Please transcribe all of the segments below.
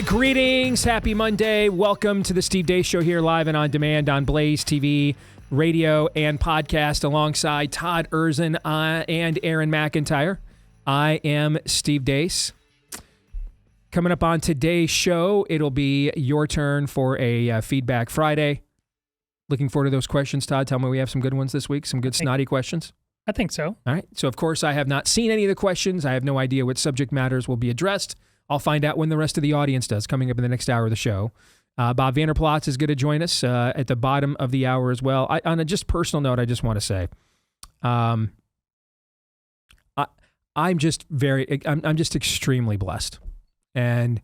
Greetings. Happy Monday. Welcome to the Steve Deace Show here live and on demand on Blaze TV, radio, and podcast alongside Todd Erzin and Aaron McIntyre. I am Steve Deace. Coming up on today's show, it'll be your turn for a Feedback Friday. Looking forward to those questions, Todd. Tell me we have some good ones this week, some good snotty questions. I think so. All right. So, of course, I have not seen any of the questions. I have no idea what subject matters will be addressed. I'll find out when the rest of the audience does, coming up in the next hour of the show. Bob Vanderplatz is going to join us at the bottom of the hour as well. On a just personal note, I just want to say, I'm just extremely blessed. And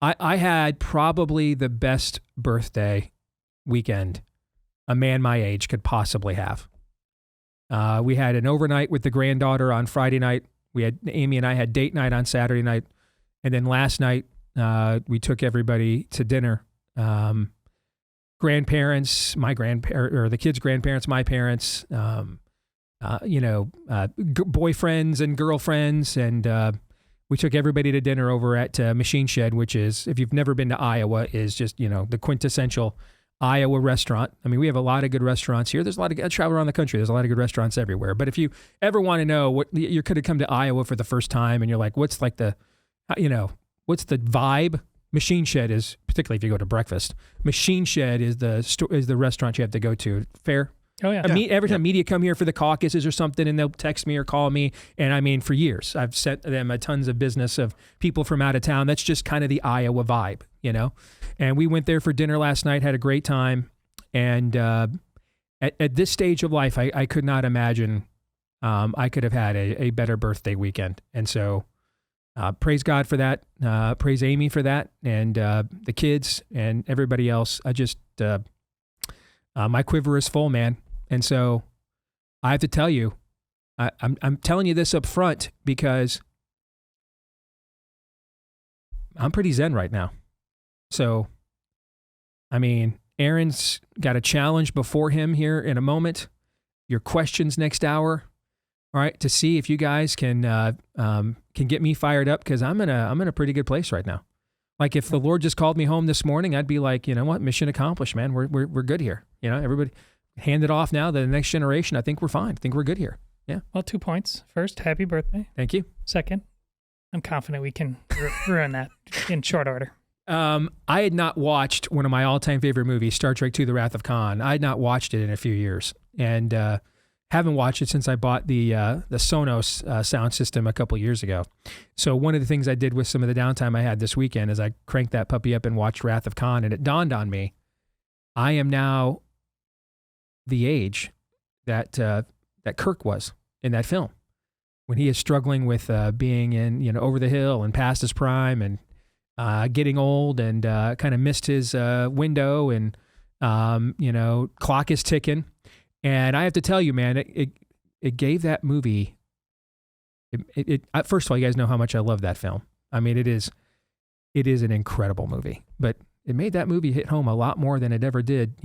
I had probably the best birthday weekend a man my age could possibly have. We had an overnight with the granddaughter on Friday night. Amy and I had date night on Saturday night. And then last night, we took everybody to dinner. Grandparents, the kids' grandparents, my parents, boyfriends and girlfriends. And we took everybody to dinner over at Machine Shed, which is, if you've never been to Iowa, is just, the quintessential Iowa restaurant. I mean, we have a lot of good restaurants here. There's a lot of, I travel around the country. There's a lot of good restaurants everywhere. But if you ever want to know what, you could have come to Iowa for the first time and you're like, what's the vibe? Machine Shed is, particularly if you go to breakfast, Machine Shed is the restaurant you have to go to. Fair? Oh, yeah. Every time media come here for the caucuses or something and they'll text me or call me. And I mean, for years, I've sent them tons of business of people from out of town. That's just kind of the Iowa vibe, And we went there for dinner last night, had a great time. And at this stage of life, I could not imagine I could have had a better birthday weekend. And so praise God for that. Praise Amy for that. And the kids and everybody else. I just, my quiver is full, man. And so I have to tell you, I'm telling you this up front because I'm pretty zen right now. So, I mean, Aaron's got a challenge before him here in a moment. Your questions next hour, all right, to see if you guys can get me fired up because I'm in a pretty good place right now. Like if the Lord just called me home this morning, I'd be like, you know what, mission accomplished, man. We're good here. Everybody hand it off now to the next generation. I think we're fine. I think we're good here. Yeah. Well, 2 points. First, happy birthday. Thank you. Second, I'm confident we can ruin that in short order. I had not watched one of my all-time favorite movies, Star Trek II: The Wrath of Khan. I had not watched it in a few years, and haven't watched it since I bought the Sonos sound system a couple years ago. So one of the things I did with some of the downtime I had this weekend is I cranked that puppy up and watched Wrath of Khan, and it dawned on me, I am now the age that Kirk was in that film when he is struggling with being in over the hill and past his prime and getting old and kind of missed his window and clock is ticking. And I have to tell you, man, it gave that movie. First of all, you guys know how much I love that film. I mean, it is an incredible movie, but it made that movie hit home a lot more than it ever did,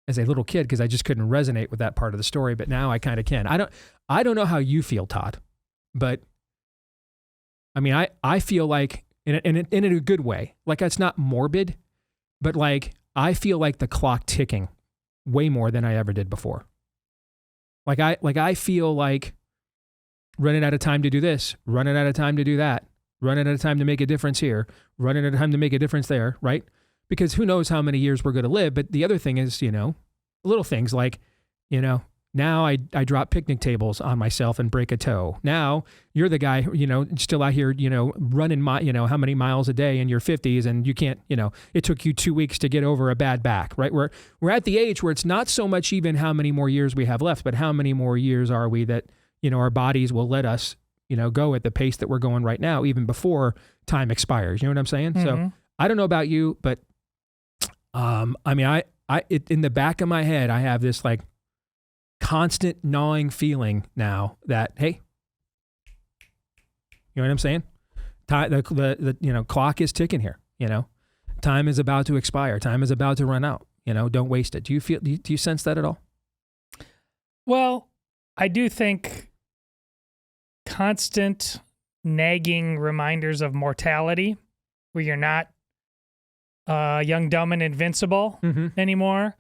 as a little kid, because I just couldn't resonate with that part of the story. But now I kind of can. I don't know how you feel, Todd, but I mean, I feel like in a good way, like it's not morbid, but like I feel like the clock ticking way more than I ever did before. Like I feel like running out of time to do this, running out of time to do that, running out of time to make a difference here, running out of time to make a difference there, right? Because who knows how many years we're going to live. But the other thing is, little things like, now I drop picnic tables on myself and break a toe. Now you're the guy, still out here, running how many miles a day in your 50s and you can't, it took you 2 weeks to get over a bad back, right? We're at the age where it's not so much even how many more years we have left, but how many more years are we that, our bodies will let us, go at the pace that we're going right now, even before time expires. You know what I'm saying? Mm-hmm. So I don't know about you, but I mean, in the back of my head, I have this like constant gnawing feeling now that, hey, you know what I'm saying? The clock is ticking here. Time is about to expire. Time is about to run out. Don't waste it. Do you sense that at all? Well, I do think constant nagging reminders of mortality where you're not young, dumb, and invincible anymore,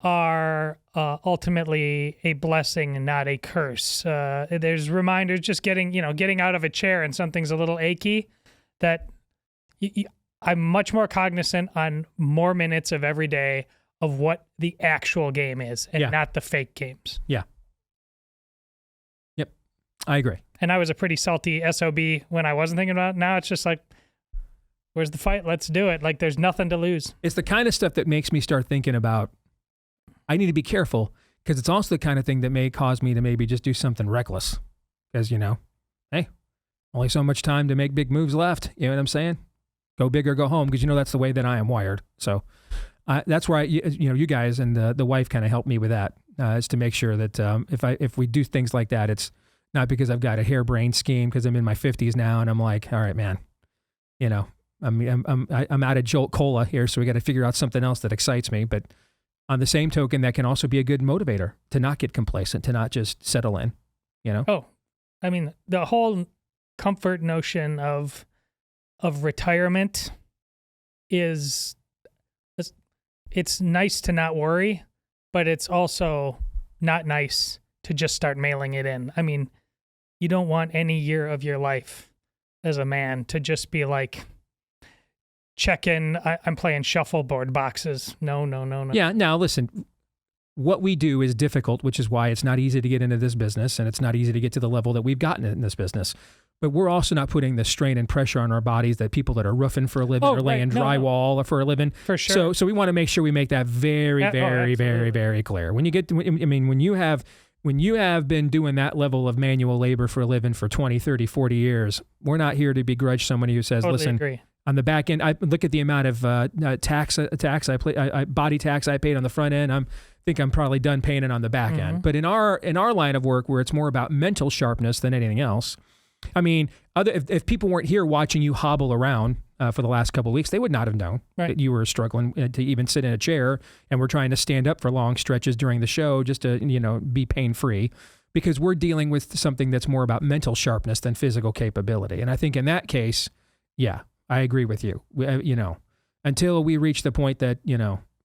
are ultimately a blessing and not a curse. There's reminders just getting out of a chair and something's a little achy, that I'm much more cognizant on more minutes of every day of what the actual game is and not the fake games. Yeah. Yep. I agree. And I was a pretty salty SOB when I wasn't thinking about it. Now it's just like, where's the fight? Let's do it. Like, there's nothing to lose. It's the kind of stuff that makes me start thinking about, I need to be careful, because it's also the kind of thing that may cause me to maybe just do something reckless. Because, hey, only so much time to make big moves left. You know what I'm saying? Go big or go home, because that's the way that I am wired. So that's where you guys and the wife kind of helped me with that, is to make sure that if we do things like that, it's not because I've got a harebrained scheme, because I'm in my 50s now and I'm like, all right, man, I'm out of Jolt Cola here, so we got to figure out something else that excites me. But on the same token, that can also be a good motivator to not get complacent, to not just settle in, Oh, I mean, the whole comfort notion of retirement is, it's nice to not worry, but it's also not nice to just start mailing it in. I mean, you don't want any year of your life as a man to just be like, check in, I'm playing shuffleboard boxes. No. Yeah, now listen, what we do is difficult, which is why it's not easy to get into this business, and it's not easy to get to the level that we've gotten in this business. But we're also not putting the strain and pressure on our bodies that people that are roofing for a living or laying drywall for a living. For sure. So we want to make sure we make that very, very clear. When you have been doing that level of manual labor for a living for 20, 30, 40 years, we're not here to begrudge somebody who says, listen, agree. On the back end, I look at the amount of body tax I paid on the front end. I think I'm probably done paying it on the back end. But in our line of work, where it's more about mental sharpness than anything else, I mean, if people weren't here watching you hobble around for the last couple of weeks, they would not have known that you were struggling to even sit in a chair, and we're trying to stand up for long stretches during the show just to be pain free, because we're dealing with something that's more about mental sharpness than physical capability. And I think in that case, yeah, I agree with you. Until we reach the point that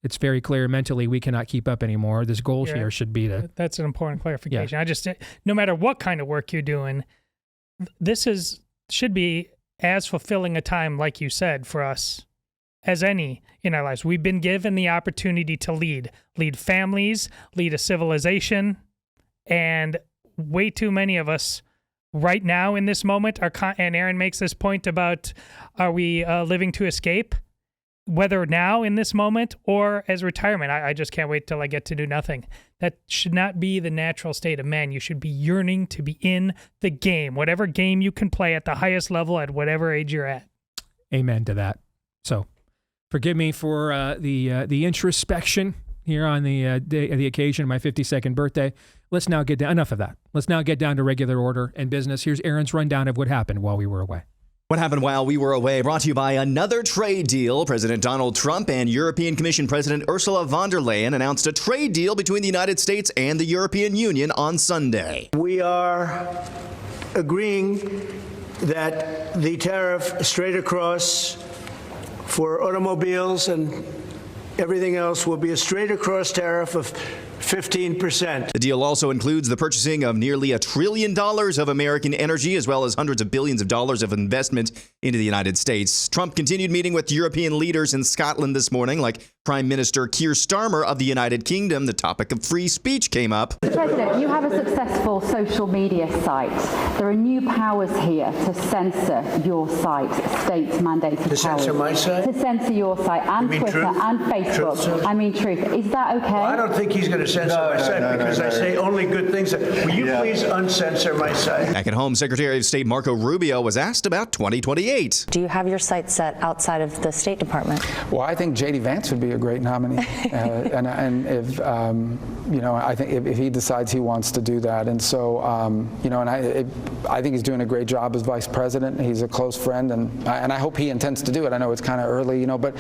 it's very clear mentally we cannot keep up anymore. This goal here should be to. That's an important clarification. Yeah. No matter what kind of work you're doing, this should be as fulfilling a time, like you said, for us as any in our lives. We've been given the opportunity to lead families, lead a civilization, and way too many of us right now in this moment and Aaron makes this point about, are we living to escape? Whether now in this moment or as retirement, I just can't wait till I get to do nothing. That should not be the natural state of man. You should be yearning to be in the game, whatever game you can play at the highest level at whatever age you're at. Amen to that. So forgive me for the introspection here on the occasion of my 52nd birthday. Let's now get down, enough of that. Let's now get down to regular order and business. Here's Aaron's rundown of what happened while we were away. What happened while we were away, brought to you by another trade deal. President Donald Trump and European Commission President Ursula von der Leyen announced a trade deal between the United States and the European Union on Sunday. We are agreeing that the tariff straight across for automobiles and everything else will be a straight across tariff of 15%. The deal also includes the purchasing of nearly $1 trillion of American energy, as well as hundreds of billions of dollars of investment into the United States. Trump continued meeting with European leaders in Scotland this morning, like Prime Minister Keir Starmer of the United Kingdom. The topic of free speech came up. President, you have a successful social media site. There are new powers here to censor your site, state-mandated powers. To censor my site? To censor your site and Twitter Truth? And Facebook. Truth? I mean Truth. Is that okay? Well, I don't think he's going to censor my site because I say only good things. Will you please uncensor my site? Back at home, Secretary of State Marco Rubio was asked about 2028. Do you have your sights set outside of the State Department? Well, I think J.D. Vance would be a great nominee, and if I think if he decides he wants to do that, and so I think he's doing a great job as Vice President. He's a close friend, and I hope he intends to do it. I know it's kind of early, but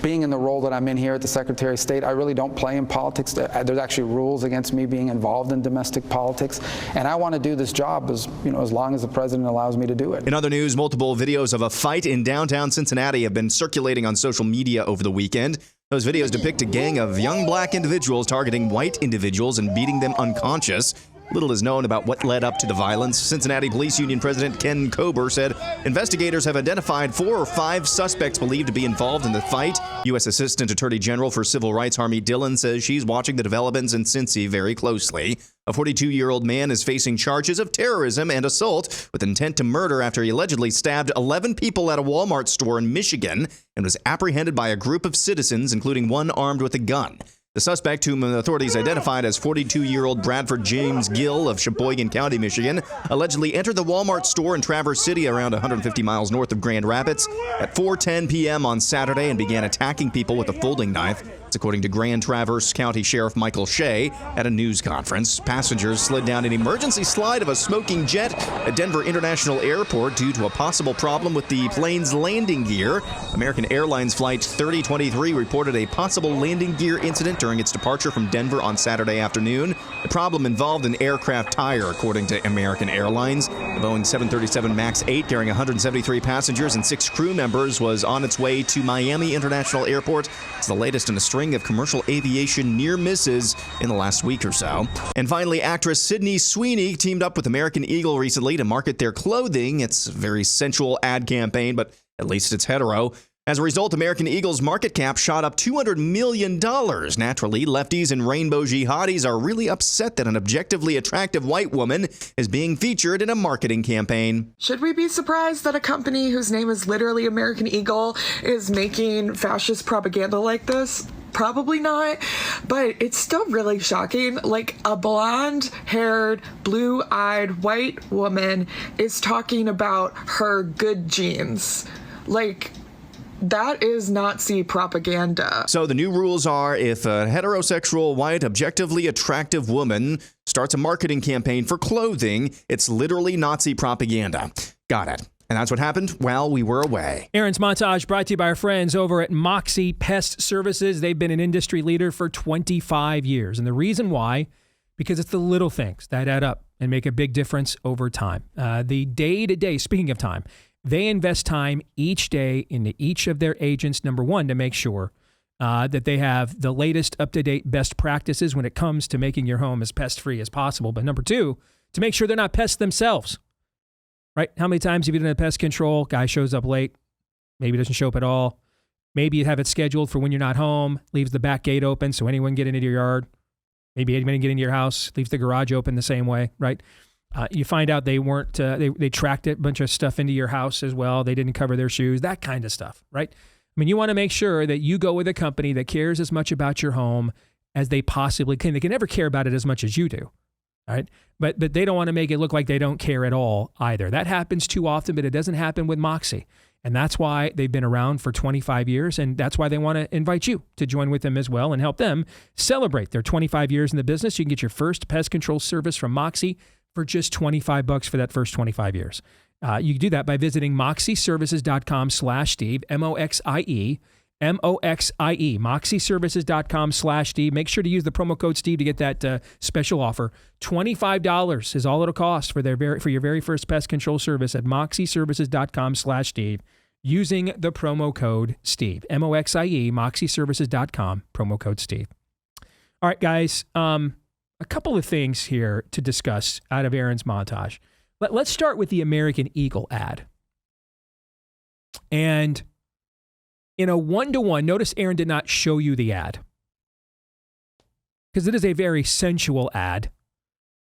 being in the role that I'm in here at the Secretary of State, I really don't play in politics. There's actually actually rules against me being involved in domestic politics. And I want to do this job as long as the president allows me to do it. In other news, multiple videos of a fight in downtown Cincinnati have been circulating on social media over the weekend. Those videos depict a gang of young black individuals targeting white individuals and beating them unconscious. Little is known about what led up to the violence. Cincinnati Police Union President Ken Kober said investigators have identified 4 or 5 suspects believed to be involved in the fight. U.S. Assistant Attorney General for Civil Rights Harmeet Dillon says she's watching the developments in Cincy very closely. A 42-year-old man is facing charges of terrorism and assault with intent to murder after he allegedly stabbed 11 people at a Walmart store in Michigan and was apprehended by a group of citizens, including one armed with a gun. The suspect, whom authorities identified as 42-year-old Bradford James Gill of Sheboygan County, Michigan, allegedly entered the Walmart store in Traverse City around 150 miles north of Grand Rapids at 4:10 p.m. on Saturday and began attacking people with a folding knife. It's according to Grand Traverse County Sheriff Michael Shea at a news conference. Passengers slid down an emergency slide of a smoking jet at Denver International Airport due to a possible problem with the plane's landing gear. American Airlines Flight 3023 reported a possible landing gear incident during its departure from Denver on Saturday afternoon. The problem involved an aircraft tire, according to American Airlines. The Boeing 737 MAX 8, carrying 173 passengers and 6 crew members, was on its way to Miami International Airport. It's the latest in a string of commercial aviation near misses in the last week or so. And finally, actress Sydney Sweeney teamed up with American Eagle recently to market their clothing. It's a very sensual ad campaign, but at least it's hetero. As a result, American Eagle's market cap shot up $200 million. Naturally, lefties and rainbow jihadis are really upset that an objectively attractive white woman is being featured in a marketing campaign. Should we be surprised that a company whose name is literally American Eagle is making fascist propaganda like this? Probably not, but it's still really shocking. Like, a blonde-haired, blue-eyed white woman is talking about her good genes. Like, that is Nazi propaganda. So the new rules are, if a heterosexual, white, objectively attractive woman starts a marketing campaign for clothing, it's literally Nazi propaganda. Got it. And that's what happened while we were away. Aaron's Montage brought to you by our friends over at Moxie Pest Services. They've been an industry leader for 25 years. And the reason why, because it's the little things that add up and make a big difference over time. The day-to-day, speaking of time, they invest time each day into each of their agents, number one, to make sure that they have the latest up-to-date best practices when it comes to making your home as pest-free as possible. But number two, to make sure they're not pests themselves. Right? How many times have you done a pest control? Guy shows up late, maybe doesn't show up at all. Maybe you have it scheduled for when you're not home, leaves the back gate open so anyone get into your yard. Maybe anyone get into your house, leaves the garage open the same way, right? You find out they weren't, they tracked a bunch of stuff into your house as well. They didn't cover their shoes, that kind of stuff, right? I mean, you want to make sure that you go with a company that cares as much about your home as they possibly can. They can never care about it as much as you do. All right. But they don't want to make it look like they don't care at all either. That happens too often, but it doesn't happen with Moxie. And that's why they've been around for 25 years. And that's why they want to invite you to join with them as well and help them celebrate their 25 years in the business. You can get your first pest control service from Moxie for just $25 for that first 25 years. You can do that by visiting moxieservices.com/Steve, MOXIE, moxieservices.com/Steve. Make sure to use the promo code Steve to get that special offer. $25 is all it'll cost for your very first pest control service at moxieservices.com/Steve using the promo code Steve, MOXIE, moxieservices.com, promo code Steve. All right, guys, a couple of things here to discuss out of Aaron's montage. Let's start with the American Eagle ad. And in a one-to-one, notice Aaron did not show you the ad because it is a very sensual ad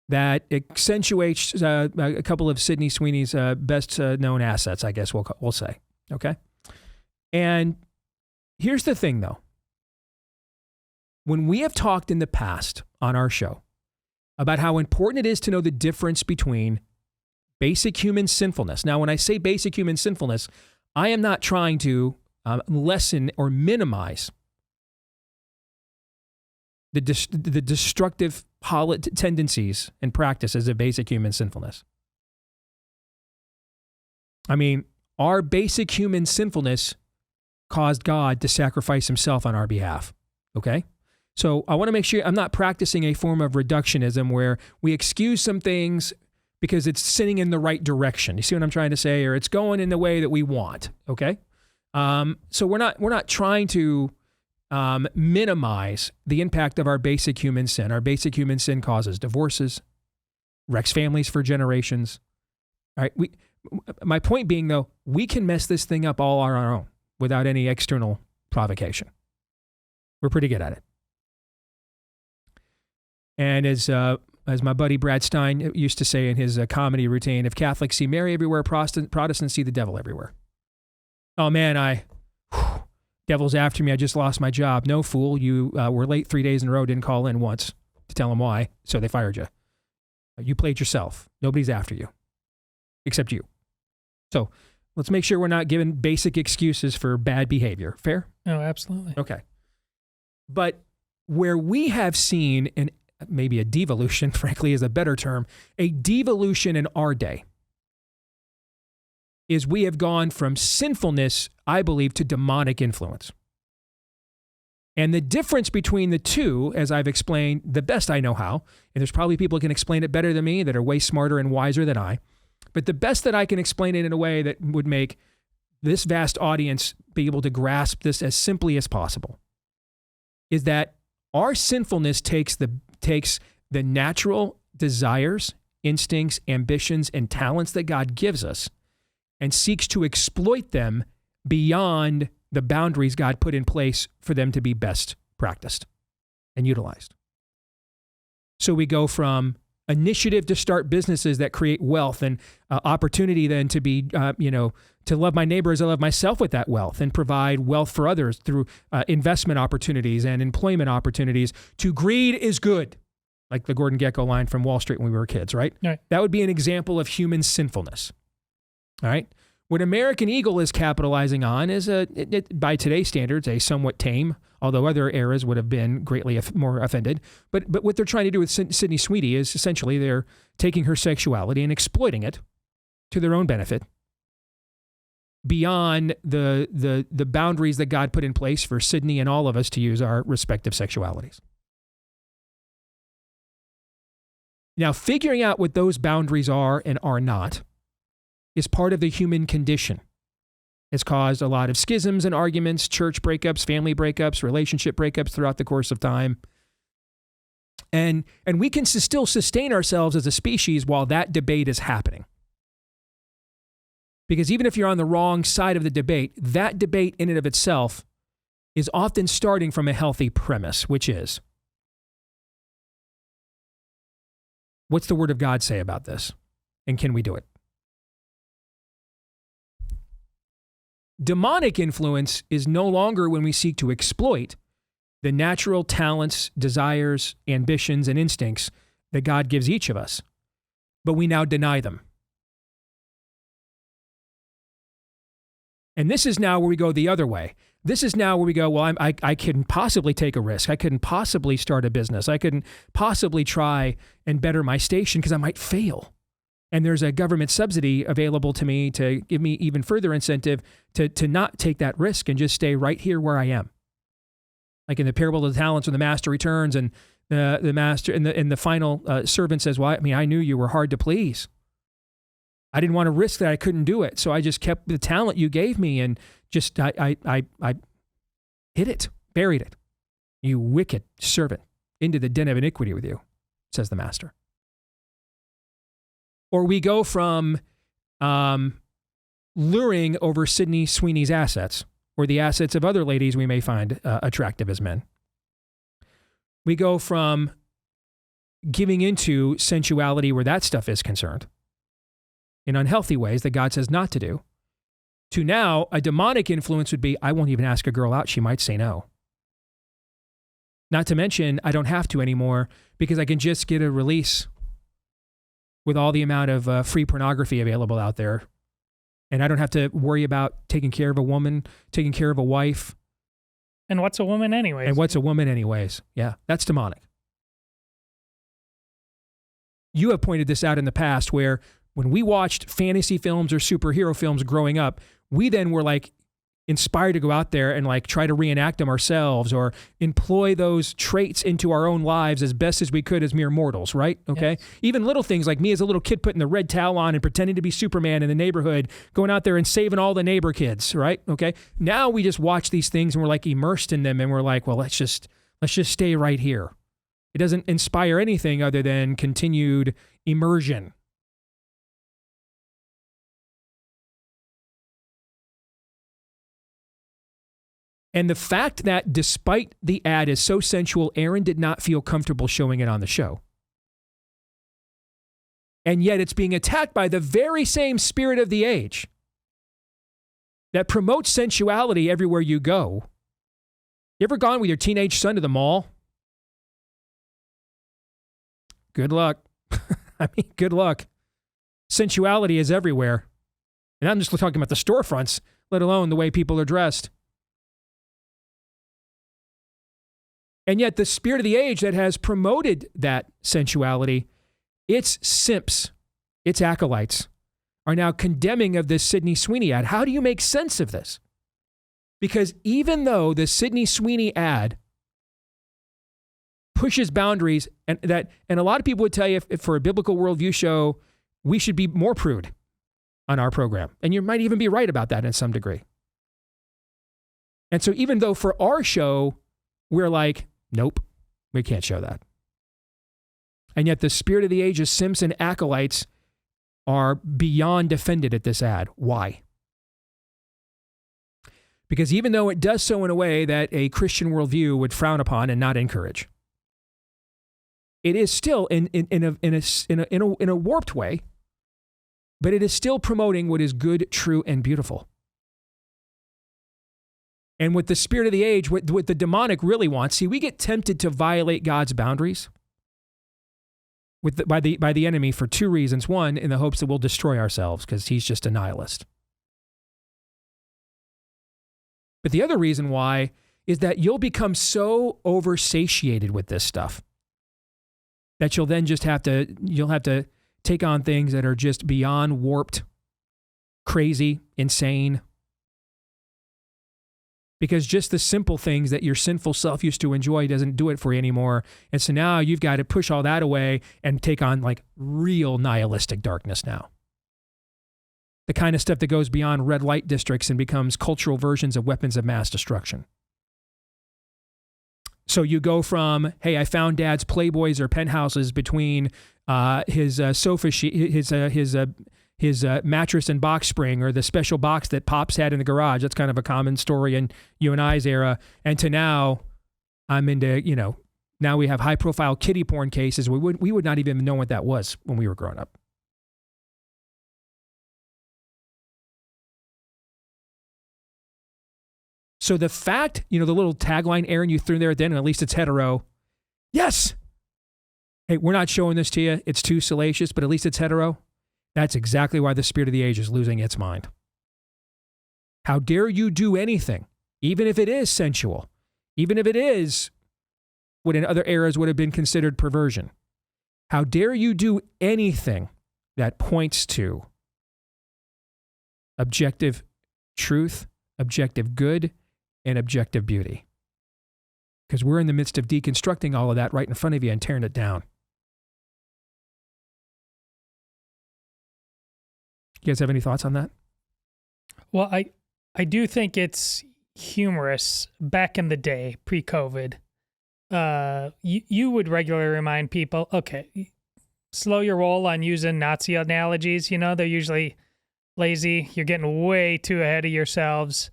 that accentuates a couple of Sydney Sweeney's best known assets, I guess we'll say. Okay? And here's the thing, though. When we have talked in the past on our show about how important it is to know the difference between basic human sinfulness. Now, when I say basic human sinfulness, I am not trying to lessen or minimize the destructive tendencies and practices of basic human sinfulness. I mean, our basic human sinfulness caused God to sacrifice himself on our behalf, okay? So I want to make sure I'm not practicing a form of reductionism where we excuse some things because it's sinning in the right direction. You see what I'm trying to say? Or it's going in the way that we want. Okay. So we're not trying to minimize the impact of our basic human sin. Our basic human sin causes divorces, wrecks families for generations. All right. My point being, though, we can mess this thing up all on our own without any external provocation. We're pretty good at it. And as my buddy Brad Stein used to say in his comedy routine, if Catholics see Mary everywhere, Protestants see the devil everywhere. Oh, man, devil's after me. I just lost my job. No, fool. You were late 3 days in a row, didn't call in once to tell them why, so they fired you. You played yourself. Nobody's after you, except you. So let's make sure we're not giving basic excuses for bad behavior. Fair? Oh, absolutely. Okay. But where we have seen, and maybe a devolution, frankly, is a better term, a devolution in our day, is we have gone from sinfulness, I believe, to demonic influence. And the difference between the two, as I've explained the best I know how, and there's probably people who can explain it better than me that are way smarter and wiser than I, but the best that I can explain it in a way that would make this vast audience be able to grasp this as simply as possible, is that our sinfulness takes the natural desires, instincts, ambitions, and talents that God gives us and seeks to exploit them beyond the boundaries God put in place for them to be best practiced and utilized. So we go from initiative to start businesses that create wealth and opportunity then to be, to love my neighbor as I love myself with that wealth and provide wealth for others through investment opportunities and employment opportunities, to greed is good, like the Gordon Gekko line from Wall Street when we were kids, right? Right. That would be an example of human sinfulness. All right. What American Eagle is capitalizing on is, by today's standards, a somewhat tame, although other eras would have been greatly more offended. But what they're trying to do with Sydney Sweeney is essentially they're taking her sexuality and exploiting it to their own benefit beyond the boundaries that God put in place for Sydney and all of us to use our respective sexualities. Now, figuring out what those boundaries are and are not is part of the human condition. It's caused a lot of schisms and arguments, church breakups, family breakups, relationship breakups throughout the course of time. And we can still sustain ourselves as a species while that debate is happening. Because even if you're on the wrong side of the debate, that debate in and of itself is often starting from a healthy premise, which is, what's the Word of God say about this? And can we do it? Demonic influence is no longer when we seek to exploit the natural talents, desires, ambitions, and instincts that God gives each of us, but we now deny them. And this is now where we go the other way. This is now where we go, well, I couldn't possibly take a risk. I couldn't possibly start a business. I couldn't possibly try and better my station because I might fail. And there's a government subsidy available to me to give me even further incentive to not take that risk and just stay right here where I am. Like in the parable of the talents, when the master returns and the master and the final servant says, well, I knew you were hard to please. I didn't want to risk that I couldn't do it. So I just kept the talent you gave me and just, I hid it, buried it. You wicked servant, into the den of iniquity with you, says the master. Or we go from luring over Sydney Sweeney's assets or the assets of other ladies we may find attractive as men. We go from giving into sensuality where that stuff is concerned in unhealthy ways that God says not to do, to now a demonic influence would be, I won't even ask a girl out. She might say no. Not to mention, I don't have to anymore because I can just get a release with all the amount of free pornography available out there. And I don't have to worry about taking care of a woman, taking care of a wife. And what's a woman anyways? And what's a woman anyways? Yeah, that's demonic. You have pointed this out in the past where when we watched fantasy films or superhero films growing up, we then were like inspired to go out there and like try to reenact them ourselves or employ those traits into our own lives as best as we could as mere mortals, right? Okay. Yes. Even little things like me as a little kid putting the red towel on and pretending to be Superman in the neighborhood, going out there and saving all the neighbor kids, right? Okay. Now we just watch these things and we're like immersed in them and we're like, well, let's just stay right here. It doesn't inspire anything other than continued immersion. And the fact that despite the ad is so sensual, Aaron did not feel comfortable showing it on the show. And yet it's being attacked by the very same spirit of the age that promotes sensuality everywhere you go. You ever gone with your teenage son to the mall? Good luck. I mean, good luck. Sensuality is everywhere. And I'm just talking about the storefronts, let alone the way people are dressed. And yet the spirit of the age that has promoted that sensuality, its simps, its acolytes, are now condemning of this Sydney Sweeney ad. How do you make sense of this? Because even though the Sydney Sweeney ad pushes boundaries, and a lot of people would tell you if for a biblical worldview show, we should be more prude on our program. And you might even be right about that in some degree. And so even though for our show, we're like, nope, we can't show that. And yet the spirit of the age's simps and acolytes are beyond offended at this ad. Why? Because even though it does so in a way that a Christian worldview would frown upon and not encourage, it is still in a warped way, but it is still promoting what is good, true, and beautiful. And with the spirit of the age, what the demonic really wants, see, we get tempted to violate God's boundaries by the enemy for two reasons. One, in the hopes that we'll destroy ourselves because he's just a nihilist. But the other reason why is that you'll become so oversatiated with this stuff that you'll then just have to take on things that are just beyond warped, crazy, insane. Because just the simple things that your sinful self used to enjoy doesn't do it for you anymore. And so now you've got to push all that away and take on like real nihilistic darkness now. The kind of stuff that goes beyond red light districts and becomes cultural versions of weapons of mass destruction. So you go from, hey, I found Dad's Playboys or penthouses between his sofa sheet, his mattress and box spring, or the special box that Pops had in the garage. That's kind of a common story in you and I's era. And to now, I'm into, now we have high profile kiddie porn cases. We would not even know what that was when we were growing up. So the fact, the little tagline, Aaron, you threw there at the end, and at least it's hetero. Yes. Hey, we're not showing this to you. It's too salacious, but at least it's hetero. That's exactly why the spirit of the age is losing its mind. How dare you do anything, even if it is sensual, even if it is what in other eras would have been considered perversion. How dare you do anything that points to objective truth, objective good, and objective beauty. Because we're in the midst of deconstructing all of that right in front of you and tearing it down. You guys have any thoughts on that? Well, I do think it's humorous. Back in the day, pre-COVID, you would regularly remind people, okay, slow your roll on using Nazi analogies. They're usually lazy. You're getting way too ahead of yourselves.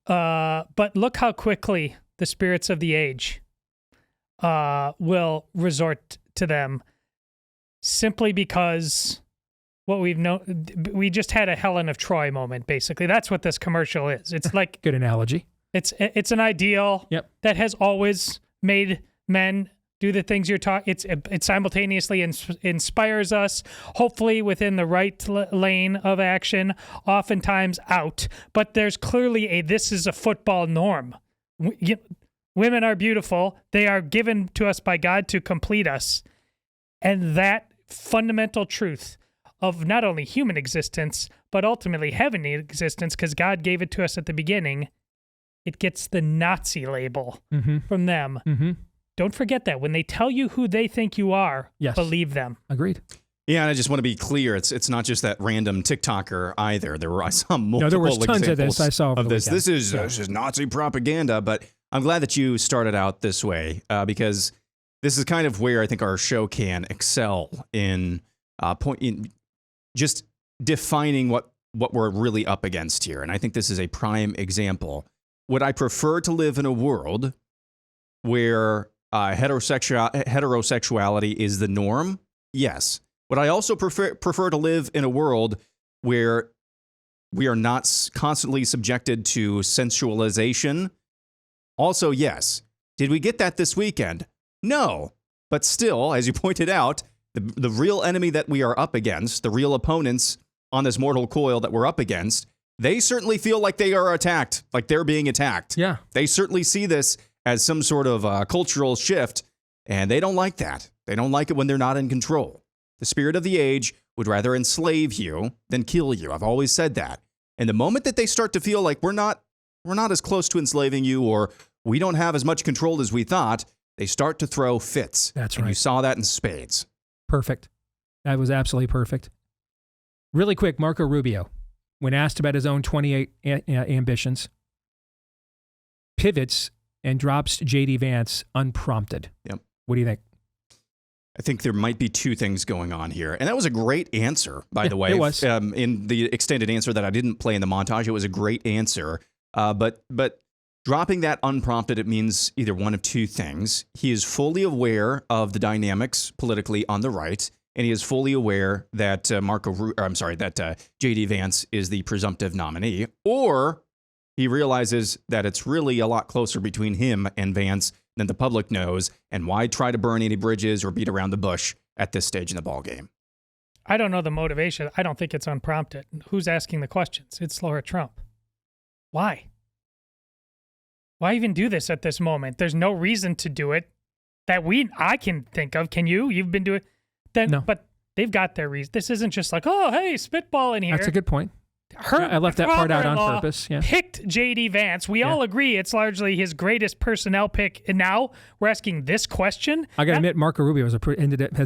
But look how quickly the spirits of the age will resort to them simply because we just had a Helen of Troy moment, basically. That's what this commercial is. It's like good analogy. It's an ideal that has always made men do the things you're talking. It simultaneously inspires us, hopefully within the right lane of action, oftentimes out. But there's clearly this is a football norm. Women are beautiful. They are given to us by God to complete us. And that fundamental truth of not only human existence, but ultimately heavenly existence, because God gave it to us at the beginning, it gets the Nazi label from them. Mm-hmm. Don't forget that. When they tell you who they think you are, Yes. believe them. Agreed. Yeah, and I just want to be clear. It's not just that random TikToker either. I saw multiple there was tons of this I saw over of the this. weekend. This is Nazi propaganda, but I'm glad that you started out this way because this is kind of where I think our show can excel in just defining what we're really up against here. And I think this is a prime example. Would I prefer to live in a world where heterosexuality is the norm? Yes. Would I also prefer to live in a world where we are not constantly subjected to sensualization? Also, yes. Did we get that this weekend? No. But still, as you pointed out, the real enemy that we are up against, the real opponents on this mortal coil that we're up against, they certainly feel like they are attacked, like they're being attacked. Yeah. They certainly see this as some sort of cultural shift, and they don't like that. They don't like it when they're not in control. The spirit of the age would rather enslave you than kill you. I've always said that. And the moment that they start to feel like we're not as close to enslaving you, or we don't have as much control as we thought, they start to throw fits. That's and right. You saw that in spades. Perfect. That was absolutely perfect. Really quick, Marco Rubio, when asked about his own 28 ambitions, pivots and drops J.D. Vance unprompted. Yep. What do you think? I think there might be two things going on here. And that was a great answer, by the way. It was. In the extended answer that I didn't play in the montage, it was a great answer. But dropping that unprompted, it means either one of two things. He is fully aware of the dynamics politically on the right, and he is fully aware that J.D. Vance is the presumptive nominee, or he realizes that it's really a lot closer between him and Vance than the public knows, and why try to burn any bridges or beat around the bush at this stage in the ball game? I don't know the motivation. I don't think it's unprompted. Who's asking the questions? It's Laura Trump. Why? Why even do this at this moment? There's no reason to do it that I can think of. Can you? You've been doing it. No. But they've got their reason. This isn't just like, oh, hey, spitball in here. That's a good point. I left that part out on purpose. Yeah. Picked J.D. Vance. We all agree it's largely his greatest personnel pick. And now we're asking this question. I got to admit, Marco Rubio has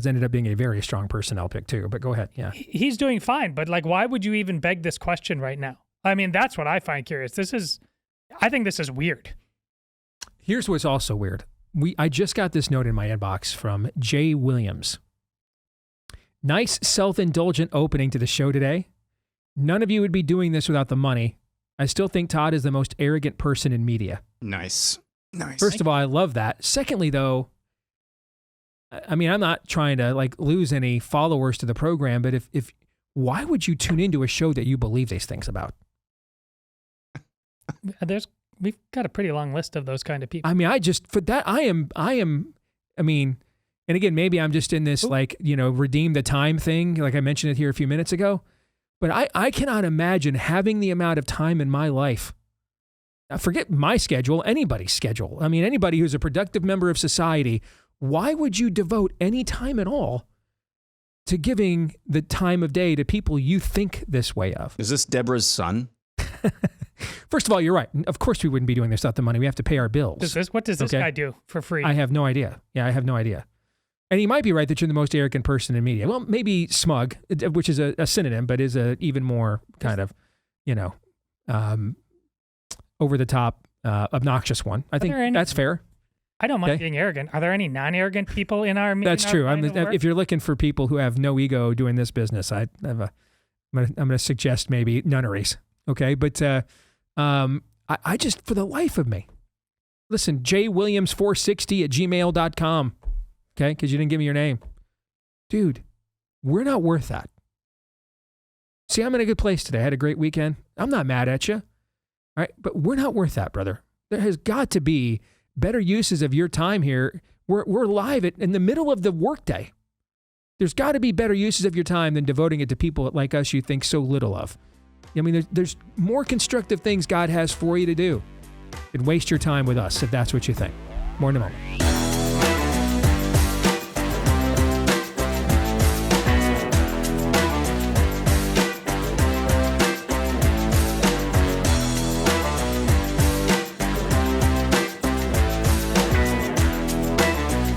ended up being a very strong personnel pick too. But go ahead. Yeah. He's doing fine. But why would you even beg this question right now? I mean, that's what I find curious. I think this is weird. Here's what's also weird. I just got this note in my inbox from Jay Williams. Nice self-indulgent opening to the show today. None of you would be doing this without the money. I still think Todd is the most arrogant person in media. Nice. First of all, I love that. Secondly, though, I mean, I'm not trying to lose any followers to the program, but if why would you tune into a show that you believe these things about? We've got a pretty long list of those kind of people. I mean, and again, maybe I'm just in this redeem the time thing, like I mentioned it here a few minutes ago. But I cannot imagine having the amount of time in my life. Forget my schedule, anybody's schedule. I mean, anybody who's a productive member of society, why would you devote any time at all to giving the time of day to people you think this way of? Is this Deborah's son? First of all, you're right. Of course we wouldn't be doing this without the money. We have to pay our bills. What does this guy do for free? I have no idea. Yeah, I have no idea. And he might be right that you're the most arrogant person in media. Well, maybe smug, which is a synonym, but is a even more kind of, over the top, obnoxious one. I think that's fair. I don't mind being arrogant. Are there any non-arrogant people in our media? That's true. If you're looking for people who have no ego doing this business, I'm going to suggest maybe nunneries. Okay, but I just, for the life of me, listen, jwilliams460@gmail.com. Okay, because you didn't give me your name. Dude, we're not worth that. See, I'm in a good place today. I had a great weekend. I'm not mad at you. All right, but we're not worth that, brother. There has got to be better uses of your time here. We're live in the middle of the workday. There's got to be better uses of your time than devoting it to people like us you think so little of. I mean, there's more constructive things God has for you to do than waste your time with us, if that's what you think. More in a moment.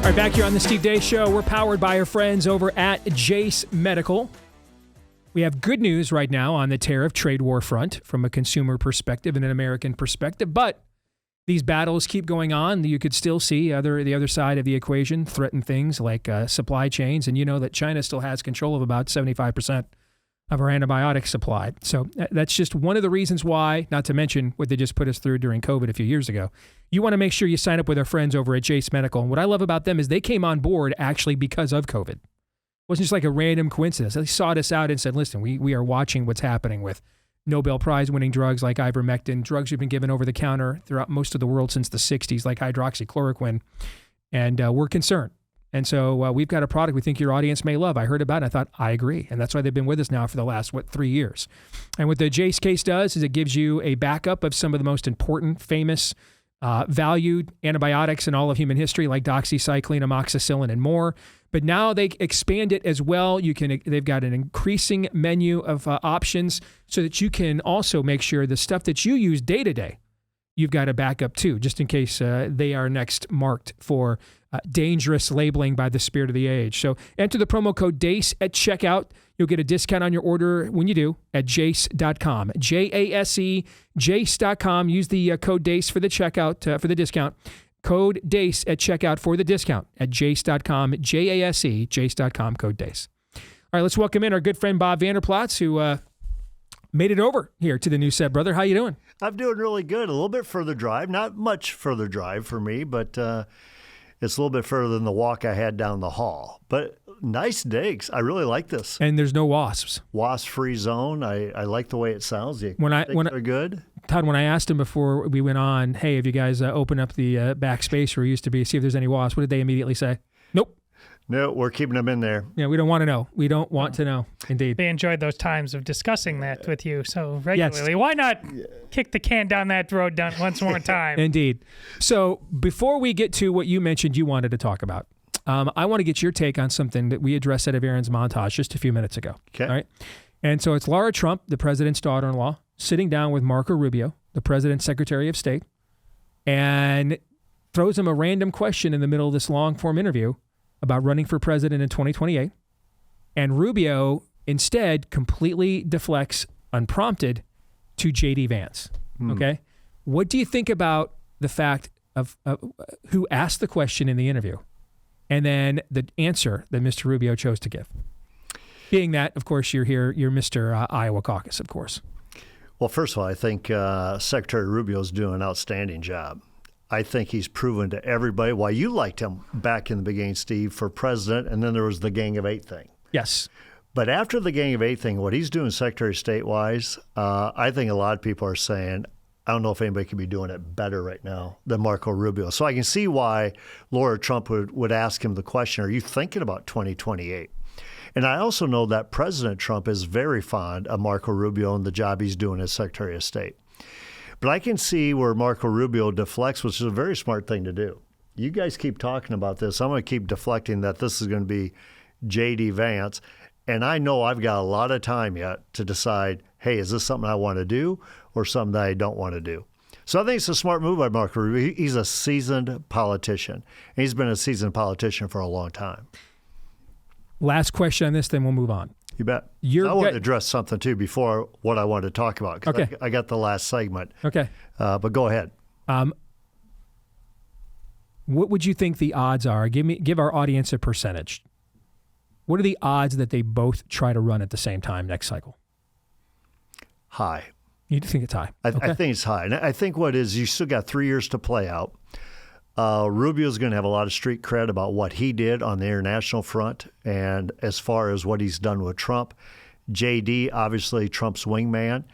All right, back here on the Steve Deace Show, we're powered by our friends over at Jace Medical. We have good news right now on the tariff trade war front from a consumer perspective and an American perspective, but these battles keep going on. You could still see the other side of the equation threaten things like supply chains, and you know that China still has control of about 75% of our antibiotic supply. So that's just one of the reasons why, not to mention what they just put us through during COVID a few years ago. You want to make sure you sign up with our friends over at Jace Medical. And what I love about them is they came on board actually because of COVID. It wasn't just like a random coincidence. They sought us out and said, listen, we are watching what's happening with Nobel Prize winning drugs like ivermectin, drugs we've been given over the counter throughout most of the world since the 60s, like hydroxychloroquine. And we're concerned. And so we've got a product we think your audience may love. I heard about it and I thought, I agree. And that's why they've been with us now for the last, 3 years. And what the Jace case does is it gives you a backup of some of the most important, famous, valued antibiotics in all of human history, like doxycycline, amoxicillin, and more. But now they expand it as well. They've got an increasing menu of options so that you can also make sure the stuff that you use day to day, you've got a backup too, just in case they are next marked for dangerous labeling by the spirit of the age. So enter the promo code DACE at checkout. You'll get a discount on your order when you do at jace.com. Jase, jace.com. Use the code DACE for the checkout, for the discount. Code DACE at checkout for the discount at jace.com. Jase, jace.com, code DACE. All right, let's welcome in our good friend Bob Vanderplatz, who made it over here to the new set. Brother, how you doing? I'm doing really good. A little bit further drive. Not much further drive for me, but it's a little bit further than the walk I had down the hall. But nice digs. I really like this. And there's no wasps. Wasp-free zone. I like the way it sounds. They're good. Todd, when I asked him before we went on, hey, have you guys open up the back space where it used to be, see if there's any wasps, what did they immediately say? Nope. No, we're keeping them in there. Yeah, we don't want to know. We don't want to know. Indeed. They enjoyed those times of discussing that with you so regularly. Yes. Why not kick the can down that road once more time? Indeed. So before we get to what you mentioned you wanted to talk about, I want to get your take on something that we addressed at Aaron's montage just a few minutes ago. Okay. All right. And so it's Laura Trump, the president's daughter-in-law, sitting down with Marco Rubio, the president's Secretary of State, and throws him a random question in the middle of this long-form interview about running for president in 2028. And Rubio instead completely deflects, unprompted, to J.D. Vance. Okay? What do you think about the fact of who asked the question in the interview and then the answer that Mr. Rubio chose to give? Being that, of course, you're Mr. Iowa caucus, of course. Well, first of all, I think Secretary Rubio's doing an outstanding job. I think he's proven to everybody why you liked him back in the beginning, Steve, for president, and then there was the Gang of Eight thing. Yes. But after the Gang of Eight thing, what he's doing Secretary of State-wise, I think a lot of people are saying, I don't know if anybody could be doing it better right now than Marco Rubio. So I can see why Laura Trump would ask him the question, are you thinking about 2028? And I also know that President Trump is very fond of Marco Rubio and the job he's doing as Secretary of State. But I can see where Marco Rubio deflects, which is a very smart thing to do. You guys keep talking about this. I'm going to keep deflecting that this is going to be J.D. Vance. And I know I've got a lot of time yet to decide, hey, is this something I want to do or something that I don't want to do? So I think it's a smart move by Marco Rubio. He's a seasoned politician. And he's been a seasoned politician for a long time. Last question on this, then we'll move on. You bet. I want to address something, too, before what I wanted to talk about. Okay. I got the last segment. Okay. But go ahead. What would you think the odds are? Give our audience a percentage. What are the odds that they both try to run at the same time next cycle? High. You think it's high? I think it's high. And I think what is, you still got 3 years to play out. Rubio's going to have a lot of street cred about what he did on the international front and as far as what he's done with Trump. J.D., obviously Trump's wingman.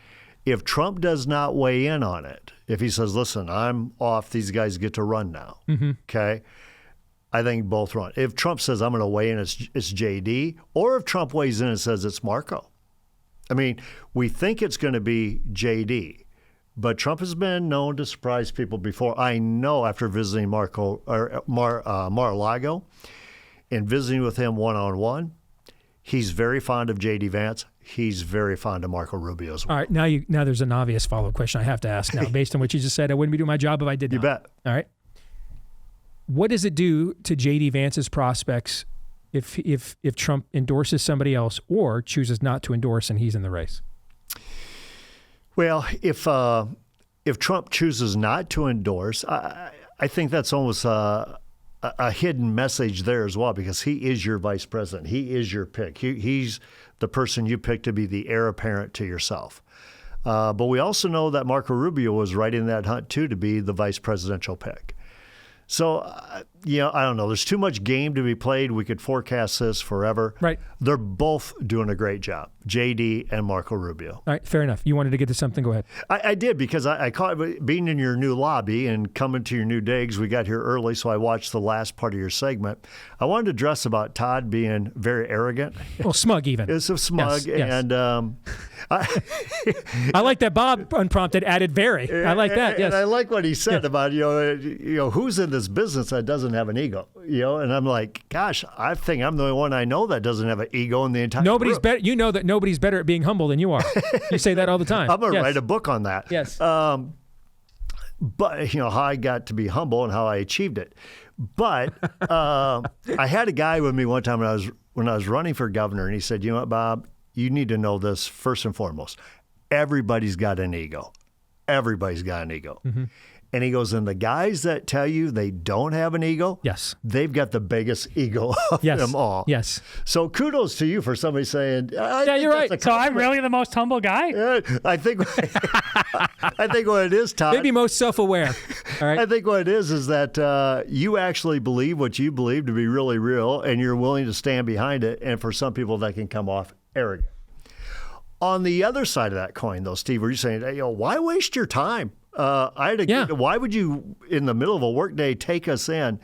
If Trump does not weigh in on it, if he says, listen, I'm off, these guys get to run now, okay, I think both run. If Trump says, I'm going to weigh in, it's J.D., or if Trump weighs in and says it's Marco. I mean, we think it's going to be J.D., but Trump has been known to surprise people before. I know after visiting Mar-a-Lago and visiting with him one-on-one, he's very fond of J.D. Vance. He's very fond of Marco Rubio as well. All right, now there's an obvious follow-up question I have to ask now. Based on what you just said, I wouldn't be doing my job if I did not. You bet. All right. what does it do to J.D. Vance's prospects if Trump endorses somebody else or chooses not to endorse and he's in the race? Well, if Trump chooses not to endorse, I think that's almost a hidden message there as well, because he is your vice president. He is your pick. He's the person you pick to be the heir apparent to yourself. But we also know that Marco Rubio was right in that hunt, too, to be the vice presidential pick. So, I don't know. There's too much game to be played. We could forecast this forever. Right. They're both doing a great job, JD and Marco Rubio. All right, fair enough. You wanted to get to something? Go ahead. I did, because I caught being in your new lobby and coming to your new digs. We got here early, so I watched the last part of your segment. I wanted to address about Todd being very arrogant. Well, smug even. It's a smug. Yes. And I like that Bob unprompted added very. I like that, yes. And I like what he said about, who's in this business that doesn't have an ego? And I'm like, gosh, I think I'm the only one I know that doesn't have an ego in the entire Nobody's group. better. You know that nobody's better at being humble than you are. You say that all the time. I'm going to write a book on that. Yes. But, how I got to be humble and how I achieved it. But I had a guy with me one time when I was running for governor, and he said, you know what, Bob, you need to know this first and foremost. Everybody's got an ego. Everybody's got an ego. Mm-hmm. And he goes, and the guys that tell you they don't have an ego, yes, they've got the biggest ego of them all. Yes. So kudos to you for somebody saying, yeah, you're right. So I'm really the most humble guy? Yeah, I think what it is, Todd. Maybe most self-aware. All right. I think what it is that you actually believe what you believe to be really real, and you're willing to stand behind it. And for some people, that can come off arrogant. On the other side of that coin, though, Steve, were you saying, why waste your time? Why would you, in the middle of a workday, take us in?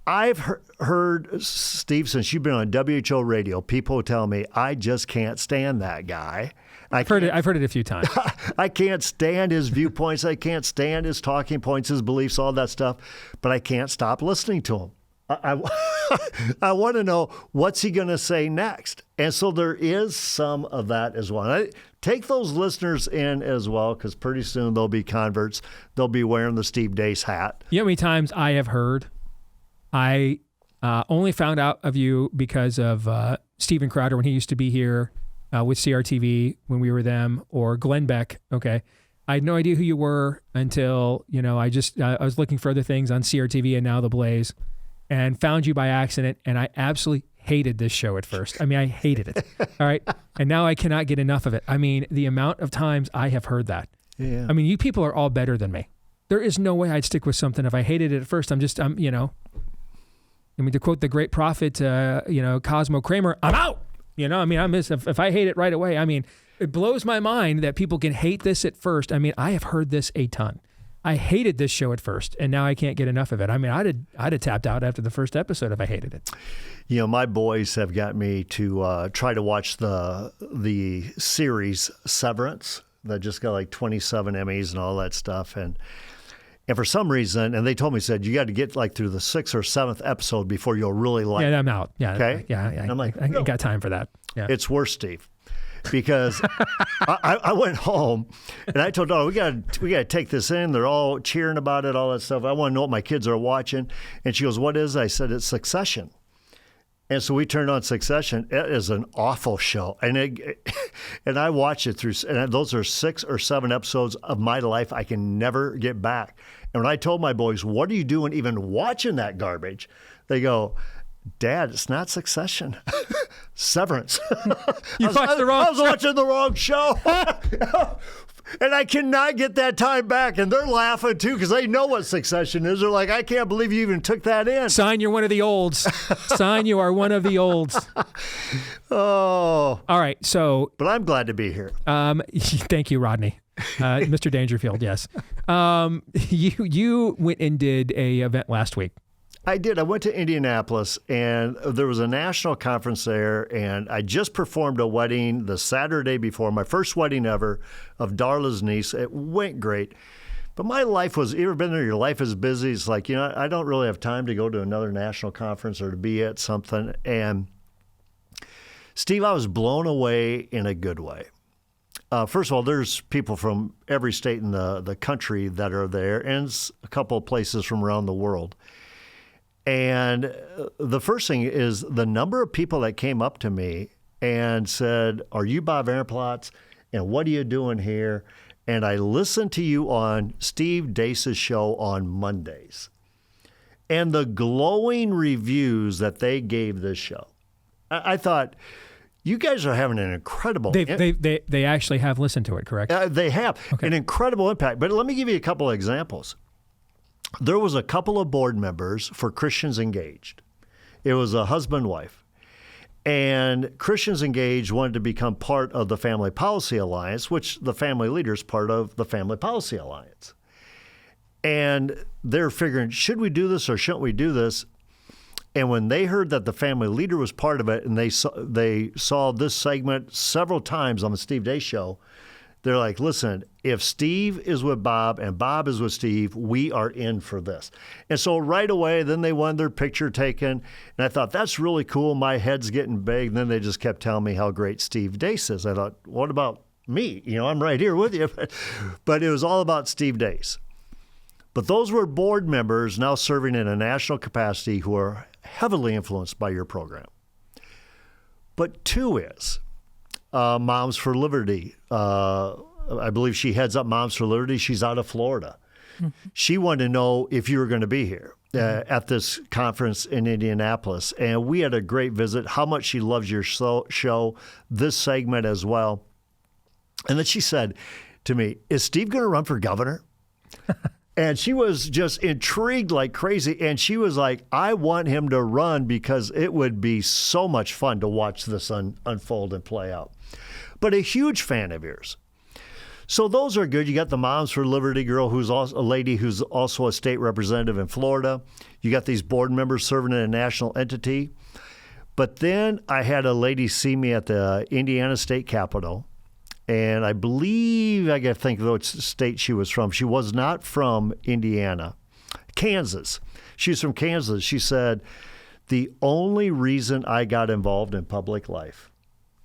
I've heard, Steve, since you've been on WHO radio, people tell me, I just can't stand that guy. I've heard it a few times. I can't stand his viewpoints. I can't stand his talking points, his beliefs, all that stuff. But I can't stop listening to him. I want to know, what's he going to say next? And so there is some of that as well. And take those listeners in as well, because pretty soon they'll be converts. They'll be wearing the Steve Deace hat. You know how many times I have heard, I only found out of you because of Steven Crowder when he used to be here with CRTV when we were them, or Glenn Beck, okay? I had no idea who you were until, I was looking for other things on CRTV and Now The Blaze, and found you by accident, and I absolutely hated this show at first. I mean, I hated it. All right. And now I cannot get enough of it. I mean, the amount of times I have heard that. Yeah. I mean, you people are all better than me. There is no way I'd stick with something if I hated it at first. I mean, to quote the great prophet, Cosmo Kramer, I'm out. If I hate it right away, I mean, it blows my mind that people can hate this at first. I mean, I have heard this a ton. I hated this show at first, and now I can't get enough of it. I mean, I'd have tapped out after the first episode if I hated it. My boys have got me to try to watch the series Severance that just got like 27 Emmys and all that stuff. And for some reason, and they told me, said, you got to get like through the 6th or 7th episode before you'll really like it. Yeah, I'm out. Yeah. Okay? Yeah. And I'm like, I ain't got time for that. Yeah. It's worse, Steve. Because I went home and I told Donna, we got to take this in. They're all cheering about it, all that stuff. I want to know what my kids are watching. And she goes, what is it? I said, it's Succession. And so we turned on Succession. It is an awful show. And I watched it through, and those are 6 or 7 episodes of my life I can never get back. And when I told my boys, what are you doing even watching that garbage? They go, Dad, it's not Succession. Severance. You watched the wrong I was watching the wrong show. And I cannot get that time back. And they're laughing, too, because they know what Succession is. They're like, I can't believe you even took that in. Sign, you're one of the olds. Sign, you are one of the olds. Oh. All right, so. But I'm glad to be here. Thank you, Rodney. Mr. Dangerfield, yes. You went and did a event last week. I did. I went to Indianapolis, and there was a national conference there, and I just performed a wedding the Saturday before, my first wedding ever, of Darla's niece. It went great. But my life was, you ever been there, your life is busy. It's like, I don't really have time to go to another national conference or to be at something. And Steve, I was blown away in a good way. first of all, there's people from every state in the country that are there, and a couple of places from around the world. And the first thing is the number of people that came up to me and said, "Are you Bob Aaronplotz? And what are you doing here?" And I listened to you on Steve Deace's show on Mondays. And the glowing reviews that they gave this show. I thought, you guys are having an incredible... They actually have listened to it, correct? They have. Okay. An incredible impact. But let me give you a couple of examples. There was a couple of board members for Christians Engaged. It was a husband-wife. And Christians Engaged wanted to become part of the Family Policy Alliance, which the family leader is part of the Family Policy Alliance. And they're figuring, should we do this or shouldn't we do this? And when they heard that the family leader was part of it, and they saw this segment several times on the Steve Deace show, they're like, listen, if Steve is with Bob and Bob is with Steve, we are in for this. And so right away, then they wanted their picture taken. And I thought, that's really cool. My head's getting big. And then they just kept telling me how great Steve Deace is. I thought, what about me? I'm right here with you. But it was all about Steve Deace. But those were board members now serving in a national capacity who are heavily influenced by your program. But two is Moms for Liberty. I believe she heads up Moms for Liberty. She's out of Florida. Mm-hmm. She wanted to know if you were going to be here at this conference in Indianapolis. And we had a great visit, how much she loves your show, this segment as well. And then she said to me, is Steve going to run for governor? And she was just intrigued like crazy. And she was like, I want him to run because it would be so much fun to watch this unfold and play out. But a huge fan of yours. So those are good. You got the Moms for Liberty girl, who's also a lady who's also a state representative in Florida. You got these board members serving in a national entity. But then I had a lady see me at the Indiana State Capitol. And I believe, I got to think of which state she was from. She was not from Indiana. Kansas. She's from Kansas. She said, the only reason I got involved in public life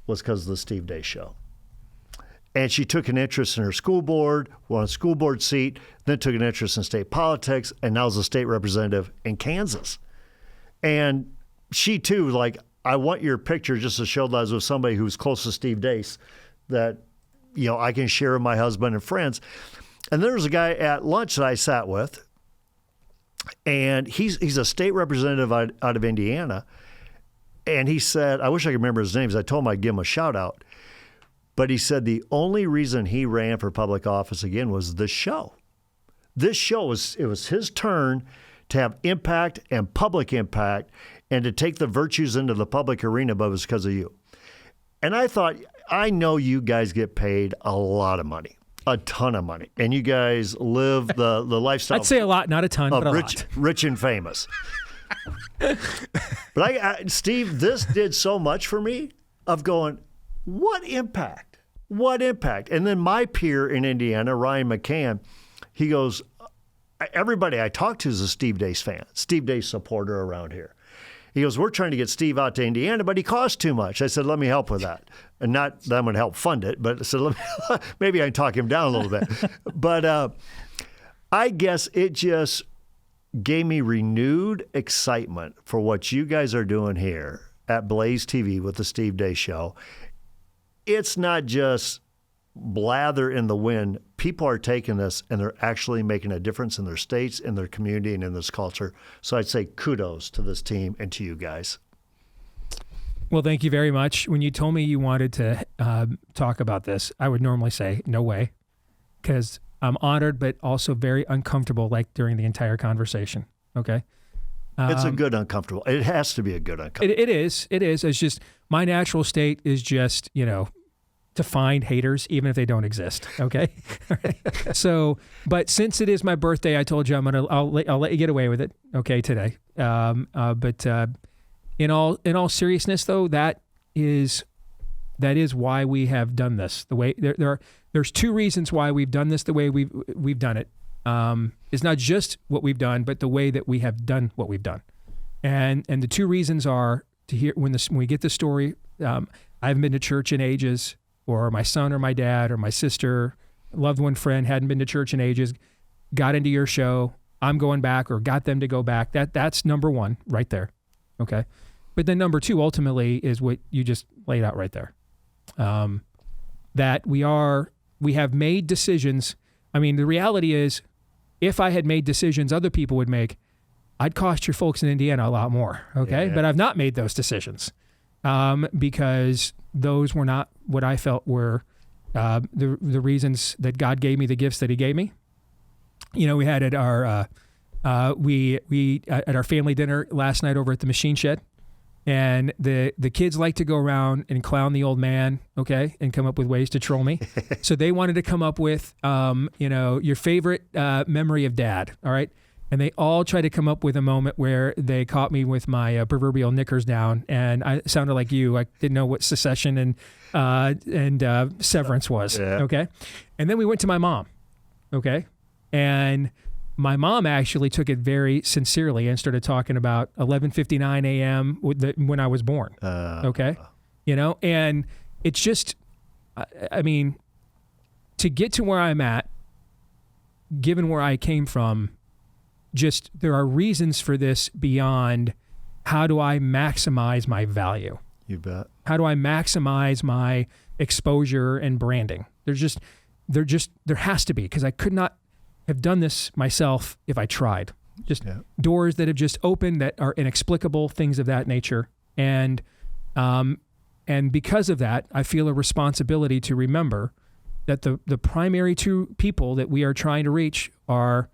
was because of the Steve Deace show. And she took an interest in her school board, won a school board seat, then took an interest in state politics, and now is a state representative in Kansas. And she, too, like, I want your picture just to show that I was with somebody who's close to Steve Deace that, I can share with my husband and friends. And there was a guy at lunch that I sat with, and he's a state representative out of Indiana. And he said, I wish I could remember his name, because I told him I'd give him a shout out. But he said the only reason he ran for public office again was this show. This show it was his turn to have impact and public impact and to take the virtues into the public arena, but it was because of you. And I thought, I know you guys get paid a lot of money, a ton of money, and you guys live the lifestyle. I'd say a lot, not a ton, but a lot. Rich and famous. But Steve, this did so much for me of going, what impact? What impact? And then my peer in Indiana, Ryan McCann, he goes, everybody I talk to is a Steve Deace fan, Steve Deace supporter around here. He goes, we're trying to get Steve out to Indiana, but he costs too much. I said, let me help with that. And not that I'm going to help fund it, but I said, maybe I can talk him down a little bit. But I guess it just gave me renewed excitement for what you guys are doing here at Blaze TV with the Steve Deace Show. It's not just blather in the wind. People are taking this and they're actually making a difference in their states, in their community, and in this culture. So I'd say kudos to this team and to you guys. Well, thank you very much. When you told me you wanted to talk about this, I would normally say no way, because I'm honored, but also very uncomfortable, like during the entire conversation. Okay. It's a good uncomfortable. It has to be a good uncomfortable. It is. It's just my natural state is just, to find haters, even if they don't exist. Okay. So, but since it is my birthday, I told you I'll let you get away with it. Okay. Today. But in all seriousness though, that is why we have done this the way there's two reasons why we've done this the way we've done it. It's not just what we've done, but the way that we have done what we've done. And the two reasons are to hear when we get the story. I haven't been to church in ages. or my son or my dad or my sister, loved one friend, hadn't been to church in ages, got into your show, I'm going back, or got them to go back. That's number one right there. Okay. But then number two, ultimately, is what you just laid out right there. That we have made decisions. I mean, the reality is, if I had made decisions other people would make, I'd cost your folks in Indiana a lot more. Okay. Yeah. But I've not made those decisions because those were not what I felt were the reasons that God gave me the gifts that he gave me. You know, we had at our at our family dinner last night over at the machine shed, and the kids like to go around and clown the old man, okay, and come up with ways to troll me. So they wanted to come up with, your favorite memory of dad, all right? And they all tried to come up with a moment where they caught me with my proverbial knickers down, and I sounded like you. I didn't know what secession and severance was, okay? And then we went to my mom, okay? And my mom actually took it very sincerely and started talking about 11:59 a.m. when I was born, okay? You know, and it's just, I mean, to get to where I'm at, given where I came from, just there are reasons for this beyond how do I maximize my value? You bet. How do I maximize my exposure and branding? There has to be, because I could not have done this myself if I tried. Just doors that have just opened that are inexplicable, things of that nature. And because of that, I feel a responsibility to remember that the primary two people that we are trying to reach are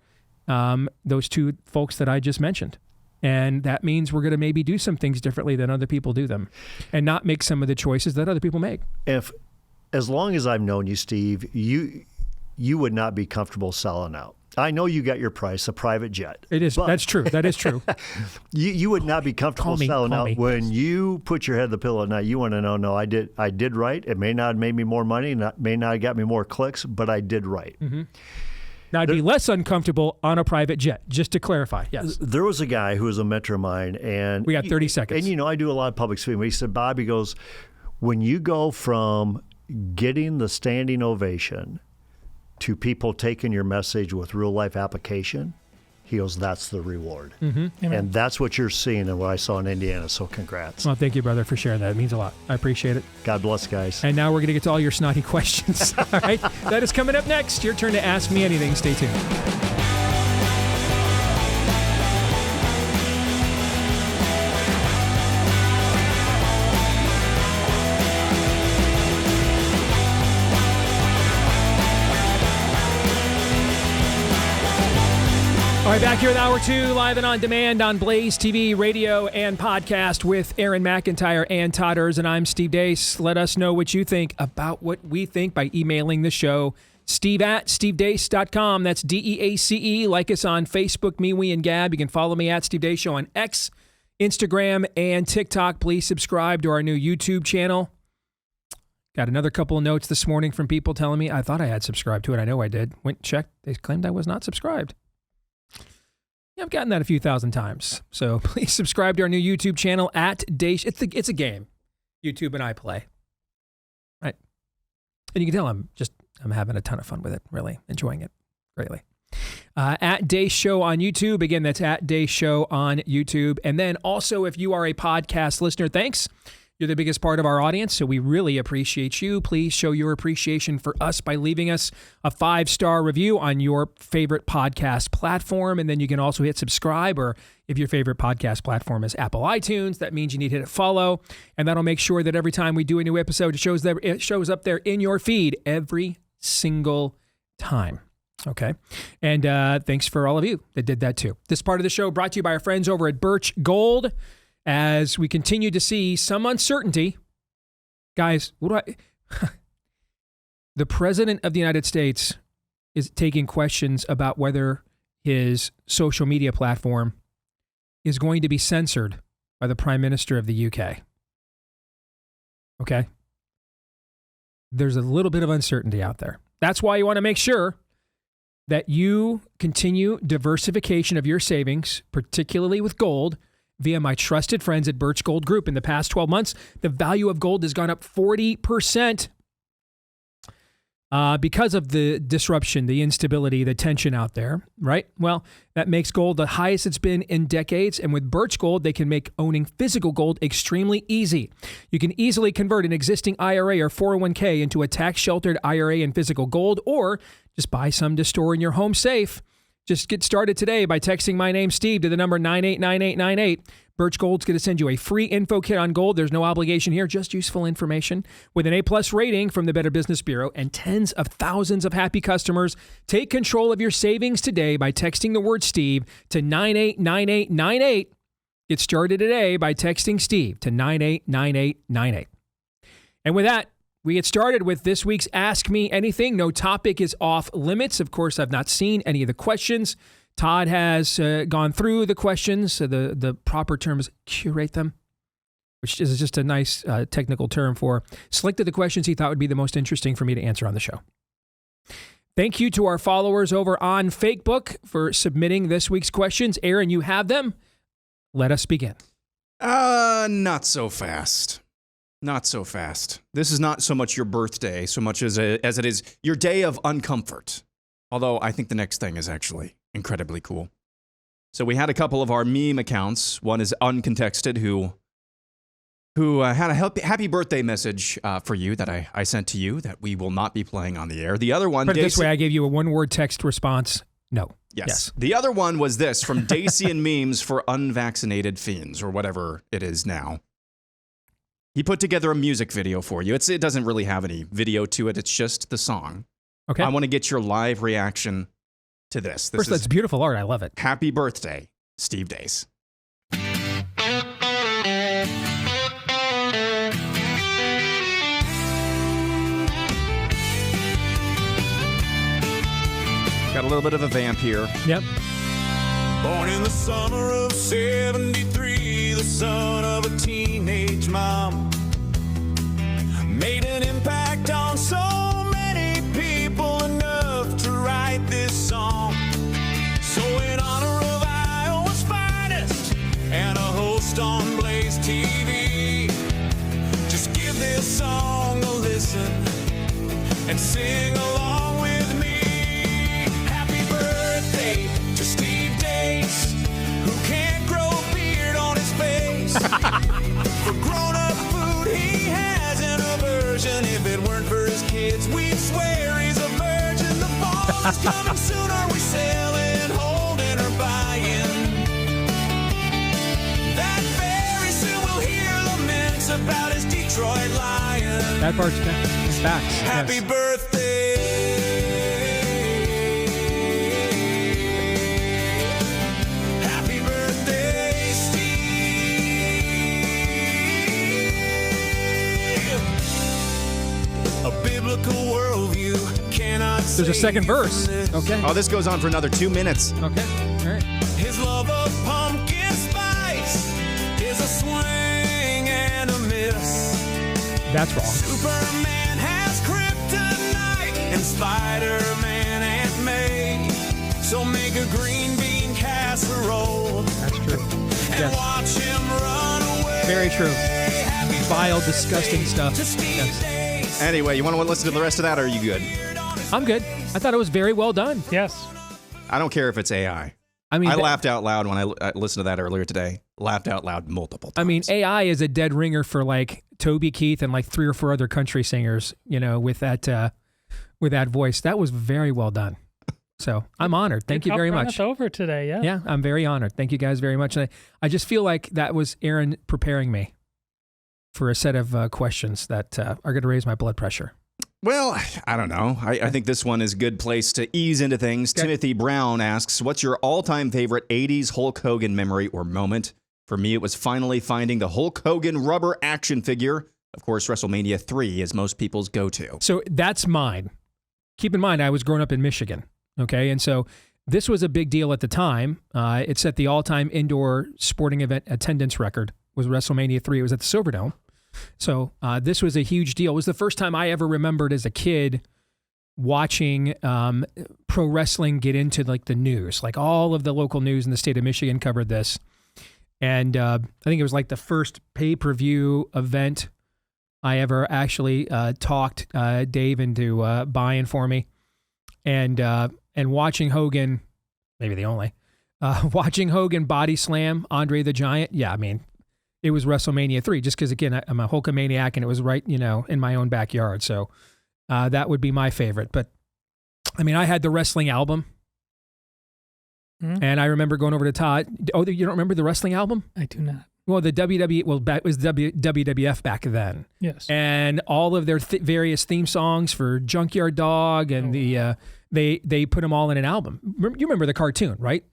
those two folks that I just mentioned. And that means we're going to maybe do some things differently than other people do them and not make some of the choices that other people make. As long as I've known you, Steve, you would not be comfortable selling out. I know you got your price, a private jet. It is. That's true. That is true. You would not be comfortable selling out. When you put your head on the pillow at night, you want to know, no, I did right. It may not have made me more money, may not have got me more clicks, but I did right. Mm-hmm. Now, I'd be less uncomfortable on a private jet, just to clarify. Yes. There was a guy who was a mentor of mine, and we got 30 seconds. And I do a lot of public speaking. But he said, Bob, he goes, when you go from getting the standing ovation to people taking your message with real life application, he goes, that's the reward. Mm-hmm. And that's what you're seeing and what I saw in Indiana. So congrats. Well, thank you, brother, for sharing that. It means a lot. I appreciate it. God bless, guys. And now we're going to get to all your snotty questions. All right. That is coming up next. Your turn to ask me anything. Stay tuned. All right, back here with Hour 2, live and on demand on Blaze TV, radio, and podcast with Aaron McIntyre and Todd Ers, and I'm Steve Deace. Let us know what you think about what we think by emailing the show, steve@stevedeace.com. That's DEACE. Like us on Facebook, me, we, and Gab. You can follow me at Steve Deace Show on X, Instagram, and TikTok. Please subscribe to our new YouTube channel. Got another couple of notes this morning from people telling me I thought I had subscribed to it. I know I did. Went and checked. They claimed I was not subscribed. Yeah, I've gotten that a few thousand times. So please subscribe to our new YouTube channel at Deace. It's a game. YouTube and I play. Right. And you can tell I'm having a ton of fun with it. Really enjoying it greatly. At Deace Show on YouTube. Again, that's at Deace Show on YouTube. And then also, if you are a podcast listener, thanks. You're the biggest part of our audience, so we really appreciate you. Please show your appreciation for us by leaving us a 5-star review on your favorite podcast platform. And then you can also hit subscribe, or if your favorite podcast platform is Apple iTunes, that means you need to hit follow. And that'll make sure that every time we do a new episode, it shows up there in your feed every single time. Okay. And thanks for all of you that did that too. This part of the show brought to you by our friends over at BIRCH Gold. As we continue to see some uncertainty, guys, the President of the United States is taking questions about whether his social media platform is going to be censored by the Prime Minister of the UK. Okay? There's a little bit of uncertainty out there. That's why you want to make sure that you continue diversification of your savings, particularly with gold, via my trusted friends at BIRCH Gold Group. In the past 12 months, the value of gold has gone up 40%. because of the disruption, the instability, the tension out there, right? Well, that makes gold the highest it's been in decades. And with Birch Gold, they can make owning physical gold extremely easy. You can easily convert an existing IRA or 401k into a tax-sheltered IRA in physical gold, or just buy some to store in your home safe. Just get started today by texting my name, Steve, to the number 989898. Birch Gold's going to send you a free info kit on gold. There's no obligation here, just useful information. With an A+ rating from the Better Business Bureau and tens of thousands of happy customers, take control of your savings today by texting the word Steve to 989898. Get started today by texting Steve to 989898. And with that, we get started with this week's Ask Me Anything. No topic is off limits. Of course, I've not seen any of the questions. Todd has gone through the questions. So the proper term is curate them, which is just a nice technical term for selected the questions he thought would be the most interesting for me to answer on the show. Thank you to our followers over on Facebook for submitting this week's questions. Aaron, you have them. Let us begin. Not so fast. Not so fast. This is not so much your birthday, so much as it is your day of uncomfort. Although I think the next thing is actually incredibly cool. So we had a couple of our meme accounts. One is Uncontexted, who had a happy birthday message for you that I sent to you that we will not be playing on the air. The other one... Put it this way, I gave you a one-word text response. No. Yes. The other one was this, from Deace and Memes for Unvaccinated Fiends, or whatever it is now. He put together a music video for you. It doesn't really have any video to it. It's just the song. Okay. I want to get your live reaction to this. First, that's beautiful art. I love it. Happy birthday, Steve Deace. Got a little bit of a vamp here. Yep. Born in the summer of 73, the son of a teenage mom. Made an impact on so many people, enough to write this song. So in honor of Iowa's finest and a host on Blaze TV, just give this song a listen and sing along with me. Happy birthday to Steve Deace, who can't grow a beard on his face. For grown-up food, he has an aversion. If it weren't for his kids, we'd swear he's a virgin. The fall is coming soon. Are we selling, holding, or buying? That very soon we'll hear laments about his Detroit Lions. That part's facts. Happy birthday. Happy birthday, Steve. A biblical worldview cannot. There's a second verse. Okay. Oh, this goes on for another 2 minutes. Okay. All right. His love of pumpkin spice is a swing and a miss. That's wrong. Superman has kryptonite and Spider-Man Aunt May. So make a green bean casserole. That's true. And Yes. watch him run away. Very true. Happy Vile, birthday disgusting stuff. to Steve Yes. Deace. Anyway, you want to listen to the rest of that, or are you good? I'm good. I thought it was very well done. Yes. I don't care if it's AI. I mean, I laughed out loud when I listened to that earlier today. Laughed out loud multiple times. I mean, AI is a dead ringer for like Toby Keith and like 3 or 4 other country singers, with that voice. That was very well done. So I'm honored. Thank you very much. It's over today. Yeah. Yeah, I'm very honored. Thank you guys very much. And I just feel like that was Aaron preparing me for a set of questions that are going to raise my blood pressure. Well, I don't know. I think this one is a good place to ease into things. Okay. Timothy Brown asks, what's your all-time favorite 80s Hulk Hogan memory or moment? For me, it was finally finding the Hulk Hogan rubber action figure. Of course, WrestleMania 3 is most people's go-to. So that's mine. Keep in mind, I was growing up in Michigan, okay? And so this was a big deal at the time. It set the all-time indoor sporting event attendance record, was WrestleMania 3. It was at the Silverdome. So this was a huge deal. It was the first time I ever remembered as a kid watching pro wrestling get into like the news. Like all of the local news in the state of Michigan covered this. And I think it was like the first pay-per-view event I ever actually talked Dave into buying for me. And watching Hogan, maybe the only, watching Hogan body slam Andre the Giant. Yeah, I mean, it was WrestleMania 3, just because, again, I'm a Hulkamaniac and it was right, in my own backyard. So that would be my favorite. But, I mean, I had the wrestling album. Mm-hmm. And I remember going over to Todd. Oh, you don't remember the wrestling album? I do not. Well, the WWE, it was WWF back then. Yes. And all of their various theme songs for Junkyard Dog and they put them all in an album. You remember the cartoon, right?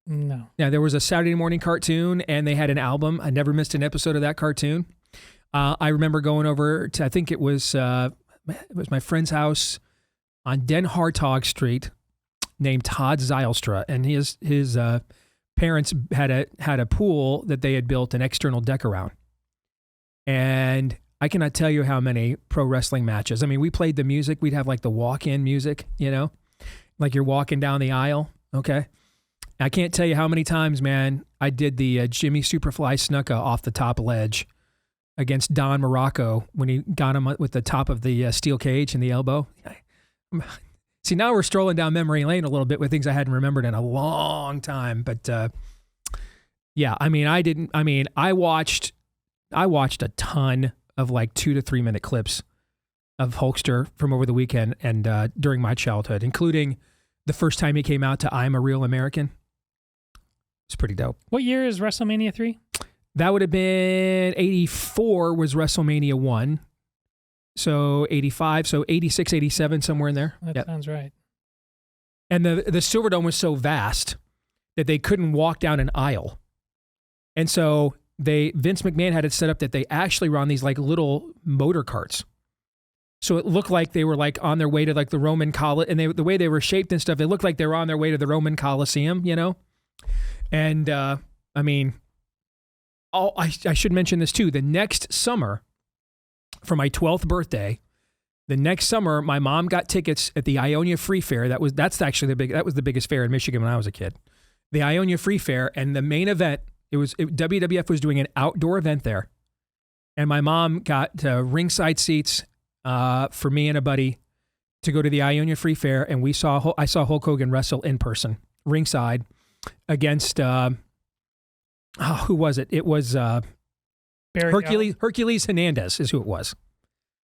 No. Yeah, there was a Saturday morning cartoon and they had an album. I never missed an episode of that cartoon. I remember going over to, I think it was my friend's house on Den Hartog Street named Todd Zylstra, and his parents had a pool that they had built an external deck around. And I cannot tell you how many pro wrestling matches. I mean, we played the music. We'd have like the walk-in music, like you're walking down the aisle. Okay. I can't tell you how many times, man, I did the Jimmy Superfly Snuka off the top ledge against Don Morocco when he got him with the top of the steel cage in the elbow. See, now we're strolling down memory lane a little bit with things I hadn't remembered in a long time. But yeah, I mean, I watched a ton of like 2 to 3 minute clips of Hulkster from over the weekend and during my childhood, including the first time he came out to I'm a Real American. It's pretty dope. What year is WrestleMania 3? That would have been 84 was WrestleMania 1. So 85, so 86, 87, somewhere in there. That sounds right. And the Silverdome was so vast that they couldn't walk down an aisle. And so Vince McMahon had it set up that they actually were on these like little motor carts. So it looked like they were like on their way to like the Roman Colosseum, and the way they were shaped and stuff, it looked like they were on their way to the Roman Colosseum, And I mean, I should mention this too. The next summer, for my 12th birthday, my mom got tickets at the Ionia Free Fair. That was the biggest fair in Michigan when I was a kid. The Ionia Free Fair, and the main event, WWF was doing an outdoor event there. And my mom got ringside seats for me and a buddy to go to the Ionia Free Fair, and I saw Hulk Hogan wrestle in person, ringside, against who was it? It was Hercules Hernandez is who it was.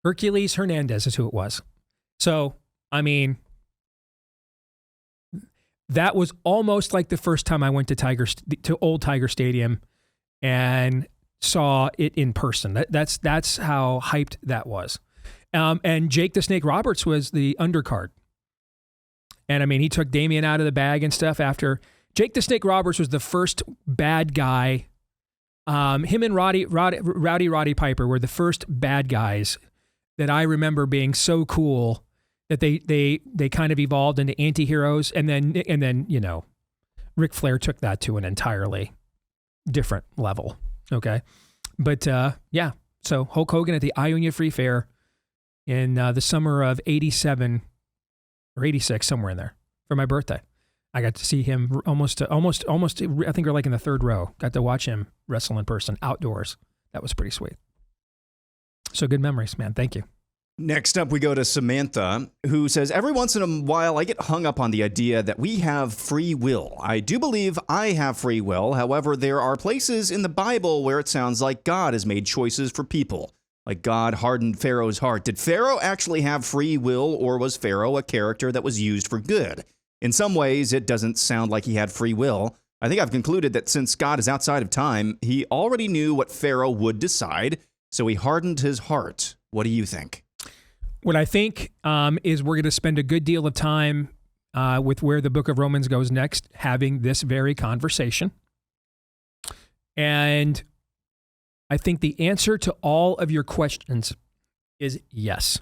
Hercules Hernandez is who it was. So, I mean, that was almost like the first time I went to Old Tiger Stadium and saw it in person. That's how hyped that was. And Jake the Snake Roberts was the undercard. And I mean, he took Damian out of the bag and stuff after. Jake the Snake Roberts was the first bad guy. Him and Roddy Piper were the first bad guys that I remember being so cool that they kind of evolved into anti-heroes, and then Ric Flair took that to an entirely different level. Okay, but yeah, so Hulk Hogan at the Ionia Free Fair in the summer of '87 or '86, somewhere in there, for my birthday. I got to see him almost. I think we're like in the third row. Got to watch him wrestle in person outdoors. That was pretty sweet. So good memories, man. Thank you. Next up, we go to Samantha, who says, every once in a while, I get hung up on the idea that we have free will. I do believe I have free will. However, there are places in the Bible where it sounds like God has made choices for people. Like God hardened Pharaoh's heart. Did Pharaoh actually have free will, or was Pharaoh a character that was used for good? In some ways, it doesn't sound like he had free will. I think I've concluded that since God is outside of time, he already knew what Pharaoh would decide, so he hardened his heart. What do you think? What I think is we're going to spend a good deal of time with where the book of Romans goes next, having this very conversation. And I think the answer to all of your questions is yes.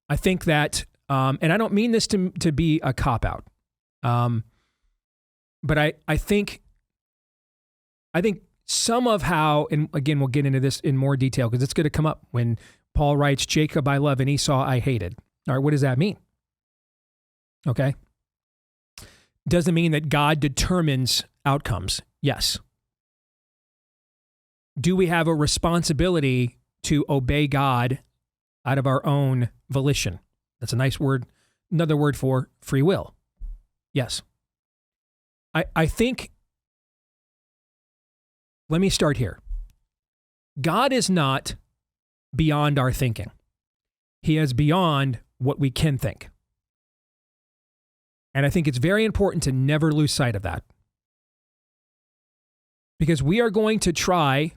I think that, and I don't mean this to be a cop-out, but I think some of how, and again, we'll get into this in more detail because it's going to come up when Paul writes, Jacob I love and Esau I hated. All right, what does that mean? Okay. Doesn't mean that God determines outcomes. Yes. Do we have a responsibility to obey God out of our own volition. That's a nice word, another word for free will. Yes. I think, let me start here. God is not beyond our thinking. He is beyond what we can think. And I think it's very important to never lose sight of that. Because we are going to try.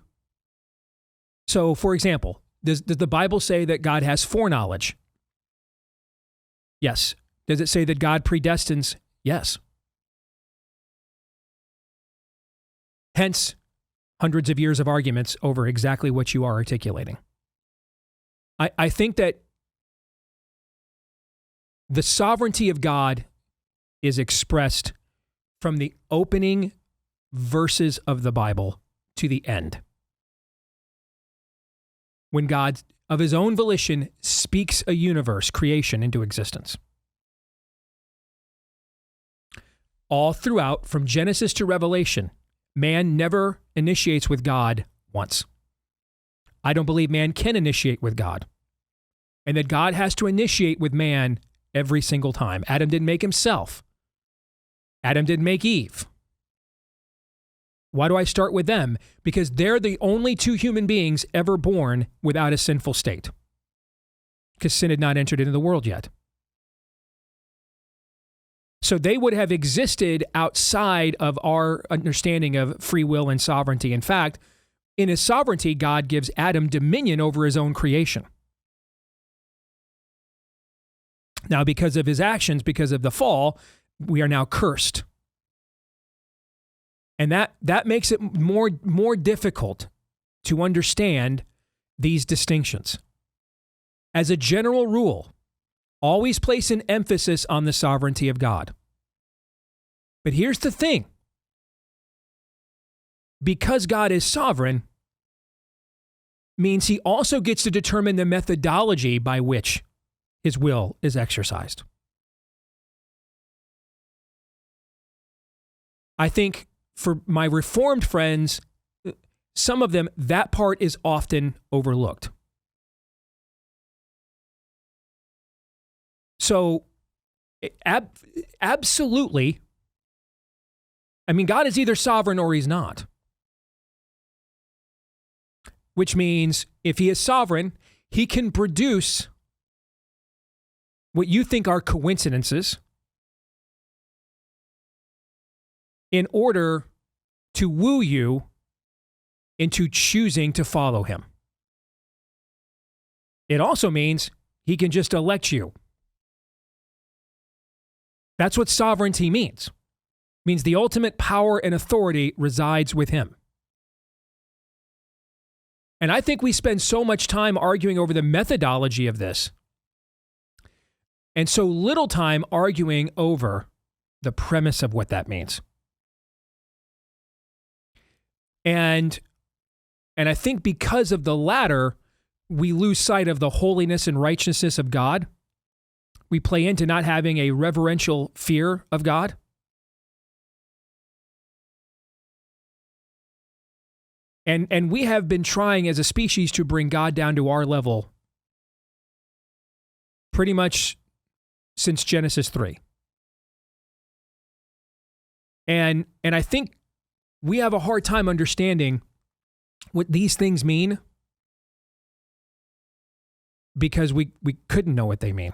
So, for example, does the Bible say that God has foreknowledge? Yes. Does it say that God predestines? Yes. Hence, hundreds of years of arguments over exactly what you are articulating. I think that the sovereignty of God is expressed from the opening verses of the Bible to the end. When God, of his own volition, speaks a universe, creation, into existence. All throughout, from Genesis to Revelation, man never initiates with God once. I don't believe man can initiate with God. And that God has to initiate with man every single time. Adam didn't make himself. Adam didn't make Eve. Why do I start with them? Because they're the only two human beings ever born without a sinful state. Because sin had not entered into the world yet. So they would have existed outside of our understanding of free will and sovereignty. In fact, in his sovereignty, God gives Adam dominion over his own creation. Now, because of his actions, because of the fall, we are now cursed. And that makes it more difficult to understand these distinctions. As a general rule, always place an emphasis on the sovereignty of God. But here's the thing. Because God is sovereign, means he also gets to determine the methodology by which his will is exercised. I think for my Reformed friends, some of them, that part is often overlooked. So, absolutely, I mean, God is either sovereign or he's not. Which means if he is sovereign, he can produce what you think are coincidences in order to woo you into choosing to follow him. It also means he can just elect you. That's what sovereignty means. It means the ultimate power and authority resides with him. And I think we spend so much time arguing over the methodology of this, and so little time arguing over the premise of what that means. And I think because of the latter, we lose sight of the holiness and righteousness of God. We play into not having a reverential fear of God. And we have been trying as a species to bring God down to our level pretty much since Genesis 3. And I think we have a hard time understanding what these things mean because we couldn't know what they mean.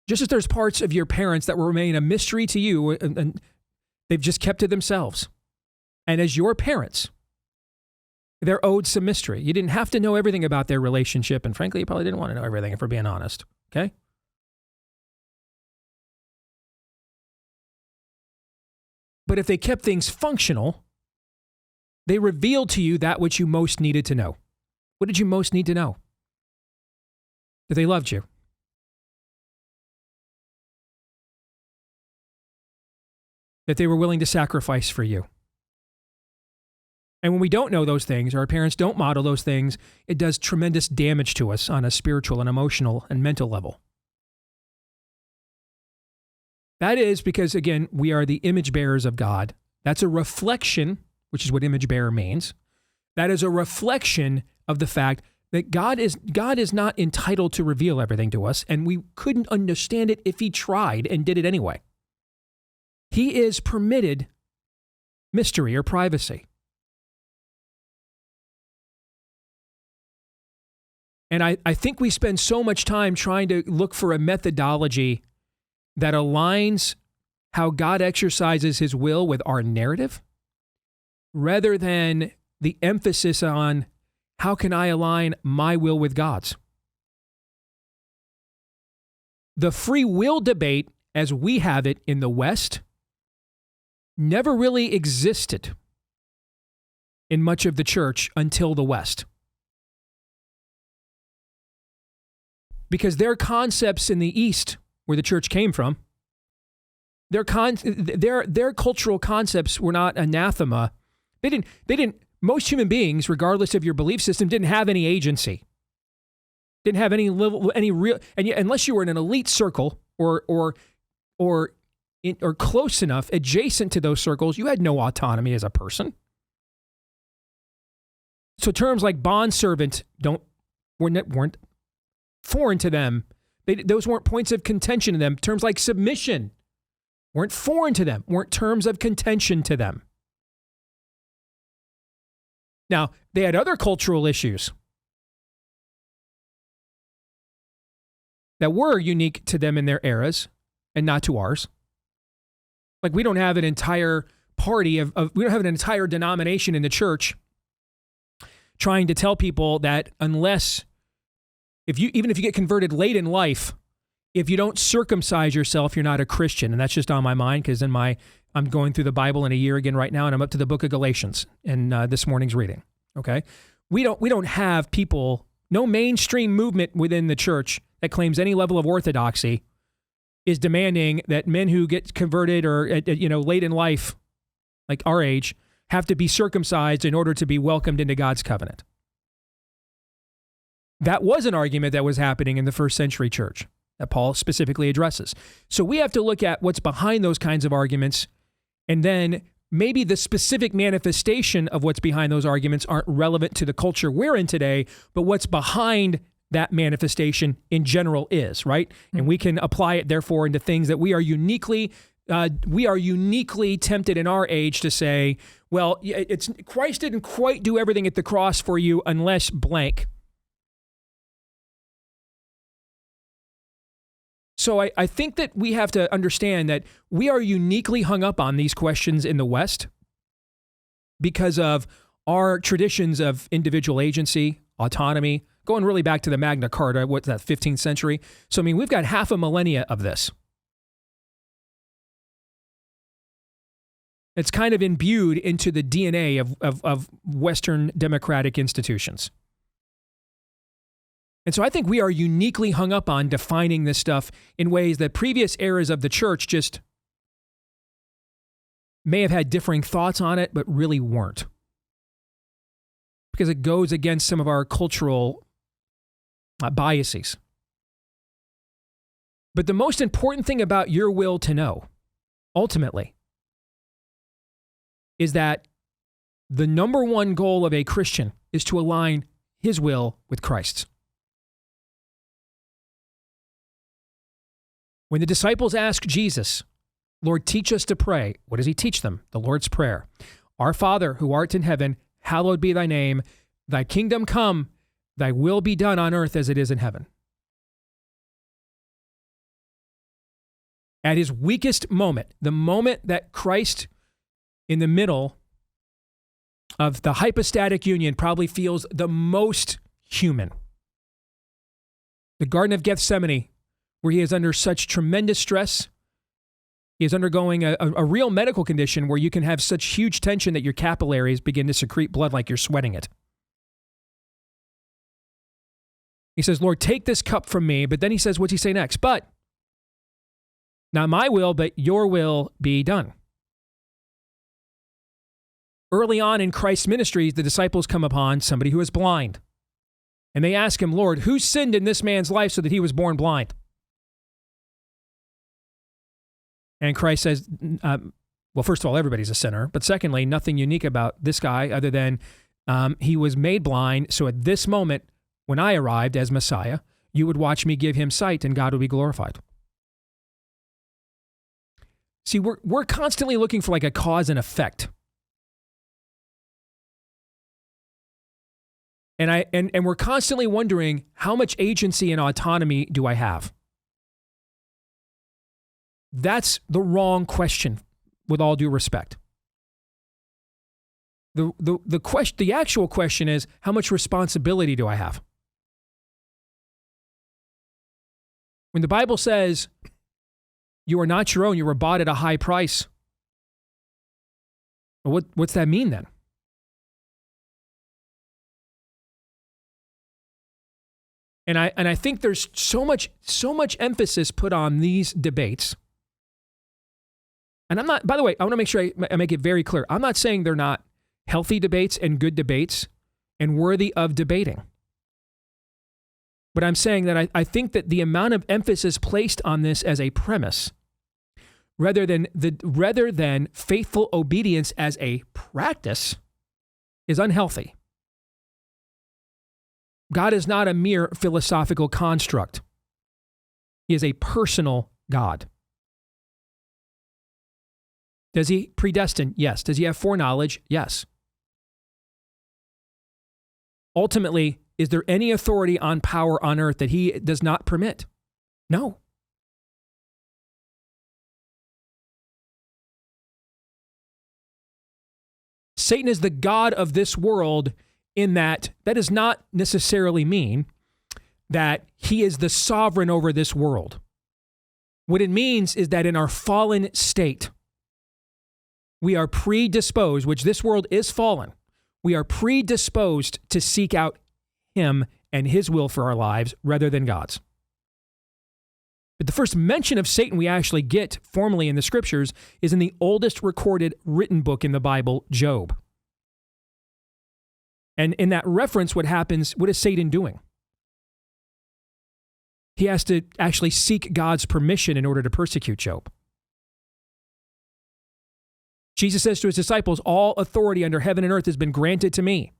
Just as there's parts of your parents that will remain a mystery to you and they've just kept to themselves. And as your parents, they're owed some mystery. You didn't have to know everything about their relationship, and frankly, you probably didn't want to know everything if we're being honest, okay? But if they kept things functional, they revealed to you that which you most needed to know. What did you most need to know? That they loved you. That they were willing to sacrifice for you. And when we don't know those things, or our parents don't model those things, it does tremendous damage to us on a spiritual and emotional and mental level. That is because, again, we are the image bearers of God. That's a reflection, which is what image bearer means, That is a reflection of the fact that God is not entitled to reveal everything to us, and we couldn't understand it if he tried and did it anyway. He is permitted mystery or privacy. And I think we spend so much time trying to look for a methodology that aligns how God exercises his will with our narrative, rather than the emphasis on how can I align my will with God's. The free will debate, as we have it in the West, never really existed in much of the church until the West. Because their concepts in the East, where the church came from, their cultural concepts were not anathema. They didn't. Most human beings, regardless of your belief system, didn't have any agency. Didn't have any real, and unless you were in an elite circle or close enough adjacent to those circles, you had no autonomy as a person. So terms like bondservant weren't foreign to them. Those weren't points of contention to them. Terms like submission weren't foreign to them, weren't terms of contention to them. Now, they had other cultural issues that were unique to them in their eras and not to ours. Like, we don't have an entire party we don't have an entire denomination in the church trying to tell people that unless, even if you get converted late in life, if you don't circumcise yourself, you're not a Christian. And that's just on my mind because I'm going through the Bible in a year again right now, and I'm up to the book of Galatians in this morning's reading. Okay, we don't have people, no mainstream movement within the church that claims any level of orthodoxy is demanding that men who get converted or late in life, like our age, have to be circumcised in order to be welcomed into God's covenant. That was an argument that was happening in the first century church that Paul specifically addresses. So we have to look at what's behind those kinds of arguments, and then maybe the specific manifestation of what's behind those arguments aren't relevant to the culture we're in today, but what's behind that manifestation in general is, right? Mm-hmm. And we can apply it, therefore, into things that we are uniquely tempted in our age to say, well, Christ didn't quite do everything at the cross for you unless blank. So I think that we have to understand that we are uniquely hung up on these questions in the West because of our traditions of individual agency, autonomy, going really back to the Magna Carta, what's that, 15th century? So, I mean, we've got half a millennia of this. It's kind of imbued into the DNA of Western democratic institutions. And so I think we are uniquely hung up on defining this stuff in ways that previous eras of the church just may have had differing thoughts on it, but really weren't. Because it goes against some of our cultural biases. But the most important thing about your will to know, ultimately, is that the number one goal of a Christian is to align his will with Christ's. When the disciples ask Jesus, Lord, teach us to pray, what does he teach them? The Lord's Prayer. Our Father, who art in heaven, hallowed be thy name. Thy kingdom come, thy will be done on earth as it is in heaven. At his weakest moment, the moment that Christ, in the middle of the hypostatic union, probably feels the most human. The Garden of Gethsemane, where he is under such tremendous stress. He is undergoing a real medical condition where you can have such huge tension that your capillaries begin to secrete blood like you're sweating it. He says, Lord, take this cup from me. But then he says, what's he say next? But not my will, but your will be done. Early on in Christ's ministries, the disciples come upon somebody who is blind. And they ask him, Lord, who sinned in this man's life so that he was born blind? And Christ says, well, first of all, everybody's a sinner. But secondly, nothing unique about this guy other than He was made blind. So at this moment, when I arrived as Messiah, you would watch me give him sight and God would be glorified. See, we're constantly looking for like a cause and effect. And we're constantly wondering, how much agency and autonomy do I have? That's the wrong question, with all due respect. The actual question is, how much responsibility do I have? When the Bible says, you are not your own, you were bought at a high price. Well, what's that mean then? And I think there's so much emphasis put on these debates. And I'm not, by the way, I want to make sure I make it very clear. I'm not saying they're not healthy debates and good debates and worthy of debating. But I'm saying that I think that the amount of emphasis placed on this as a premise, rather than faithful obedience as a practice, is unhealthy. God is not a mere philosophical construct. He is a personal God. Does he predestine? Yes. Does he have foreknowledge? Yes. Ultimately, is there any authority on power on earth that he does not permit? No. Satan is the god of this world, in that does not necessarily mean that he is the sovereign over this world. What it means is that in our fallen state, we are predisposed, which this world is fallen, we are predisposed to seek out him and his will for our lives rather than God's. But the first mention of Satan we actually get formally in the scriptures is in the oldest recorded written book in the Bible, Job. And in that reference, what is Satan doing? He has to actually seek God's permission in order to persecute Job. Jesus says to his disciples, all authority under heaven and earth has been granted to me.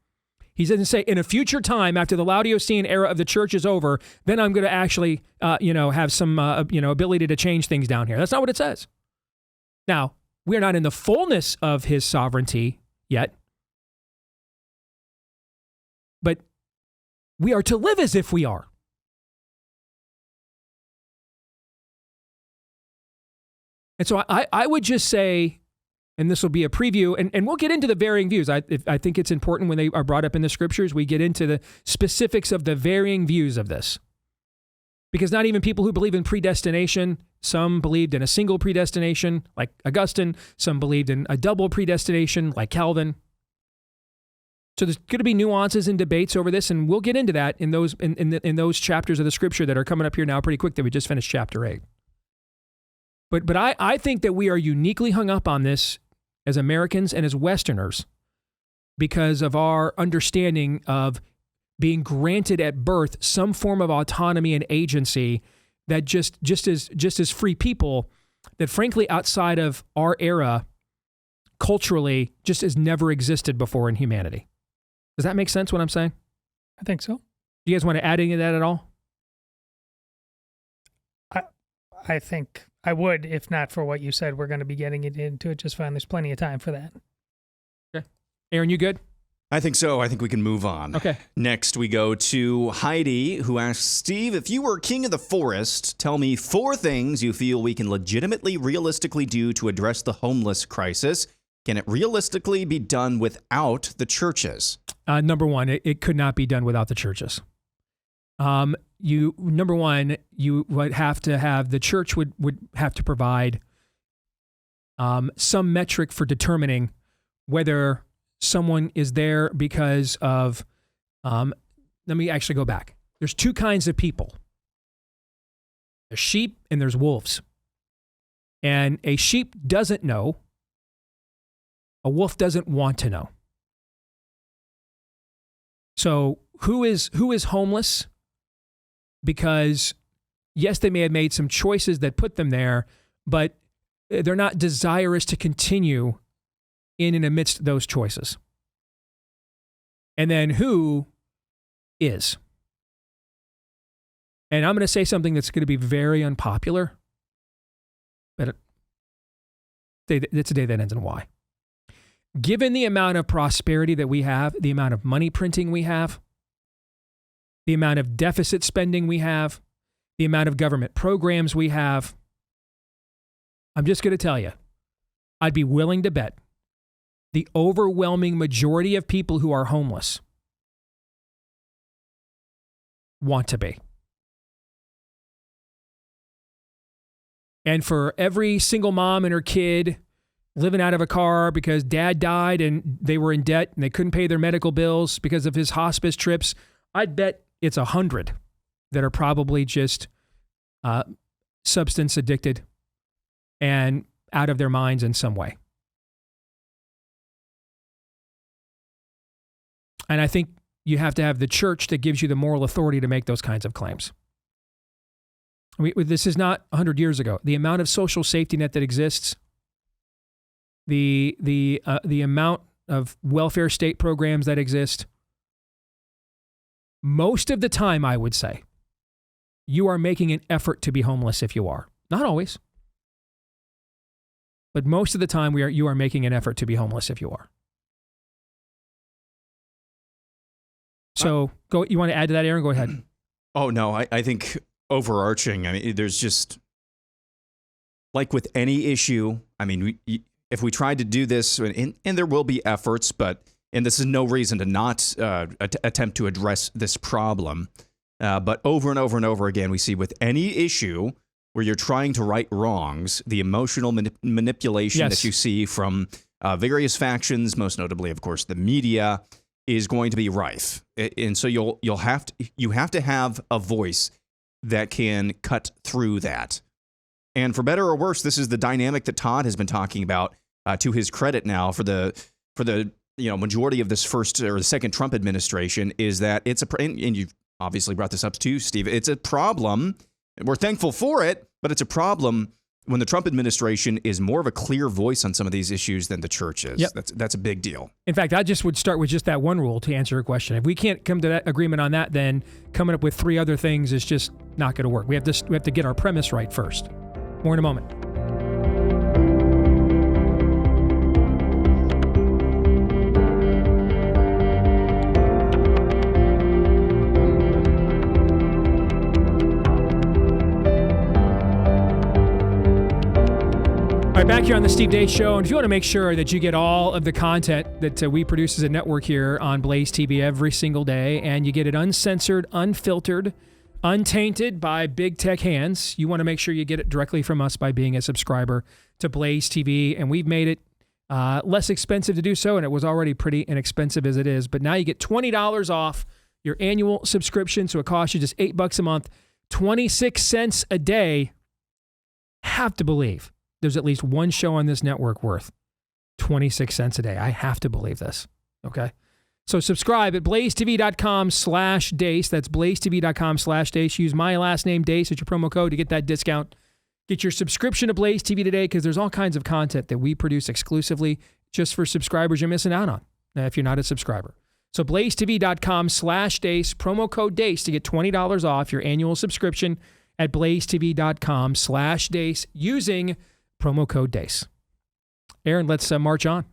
He doesn't say, in a future time, after the Laodicean era of the church is over, then I'm going to actually, have some, ability to change things down here. That's not what it says. Now, we are not in the fullness of his sovereignty yet, but we are to live as if we are. And so I would just say, and this will be a preview, and we'll get into the varying views. I think it's important when they are brought up in the scriptures, we get into the specifics of the varying views of this. Because not even people who believe in predestination, some believed in a single predestination, like Augustine, some believed in a double predestination, like Calvin. So there's going to be nuances and debates over this, and we'll get into that in those chapters of the scripture that are coming up here now pretty quick, that we just finished chapter 8. But I think that we are uniquely hung up on this as Americans and as Westerners because of our understanding of being granted at birth some form of autonomy and agency that just as free people, that frankly outside of our era culturally just has never existed before in humanity. Does that make sense what I'm saying? I think so. Do you guys want to add any of that at all? I think I would, if not for what you said. We're going to be getting into it just fine. There's plenty of time for that. Okay. Aaron, you good? I think so. I think we can move on. Okay. Next, we go to Heidi, who asks, Steve, if you were king of the forest, tell me 4 things you feel we can legitimately, realistically do to address the homeless crisis. Can it realistically be done without the churches? Number one, it could not be done without the churches. Number one, you would have to have, the church would have to provide some metric for determining whether someone is there because of, let me actually go back. There's 2 kinds of people. There's sheep and there's wolves. And a sheep doesn't know. A wolf doesn't want to know. So who is homeless? Because yes, they may have made some choices that put them there, but they're not desirous to continue in and amidst those choices. and then who is. And I'm going to say something that's going to be very unpopular, but it's a day that ends in Y. Given the amount of prosperity that we have, the amount of money printing we have, the amount of deficit spending we have, the amount of government programs we have, I'm just going to tell you, I'd be willing to bet the overwhelming majority of people who are homeless want to be. And for every single mom and her kid living out of a car because dad died and they were in debt and they couldn't pay their medical bills because of his hospice trips, I'd bet it's 100 that are probably just substance addicted and out of their minds in some way. And I think you have to have the church that gives you the moral authority to make those kinds of claims. This is not 100 years ago. The amount of social safety net that exists, the amount of welfare state programs that exist, most of the time, I would say, you are making an effort to be homeless if you are. Not always. But most of the time, you are making an effort to be homeless if you are. So, you want to add to that, Aaron? Go ahead. Oh, no, I think overarching, I mean, there's just, like with any issue, I mean, if we tried to do this, and there will be efforts, and this is no reason to not attempt to address this problem, but over and over and over again, we see with any issue where you're trying to right wrongs, the emotional manipulation that you see from various factions, most notably, of course, the media, is going to be rife. And so you have to have a voice that can cut through that. And for better or worse, this is the dynamic that Todd has been talking about to his credit now for the majority of this first or the second Trump administration, is that and you've obviously brought this up too, Steve, it's a problem. We're thankful for it, but it's a problem when the Trump administration is more of a clear voice on some of these issues than the church is. Yep. That's a big deal. In fact, I just would start with just that one rule to answer your question. If we can't come to that agreement on that, then coming up with 3 other things is just not going to work. We have to get our premise right first. More in a moment. Back here on the Steve Deace Show, and if you want to make sure that you get all of the content that we produce as a network here on Blaze TV every single day, and you get it uncensored, unfiltered, untainted by big tech hands, you want to make sure you get it directly from us by being a subscriber to Blaze TV, and we've made it less expensive to do so, and it was already pretty inexpensive as it is, but now you get $20 off your annual subscription, so it costs you just $8 a month, 26 cents a day. Have to believe there's at least one show on this network worth 26 cents a day. I have to believe this. Okay. So subscribe at blazetv.com/Deace. That's blazetv.com/Deace. Use my last name, Deace, as your promo code to get that discount. Get your subscription to Blaze TV today, because there's all kinds of content that we produce exclusively just for subscribers you're missing out on if you're not a subscriber. So blazetv.com/Deace, promo code Deace to get $20 off your annual subscription at blazetv.com/Deace using promo code Deace. Aaron, let's march on.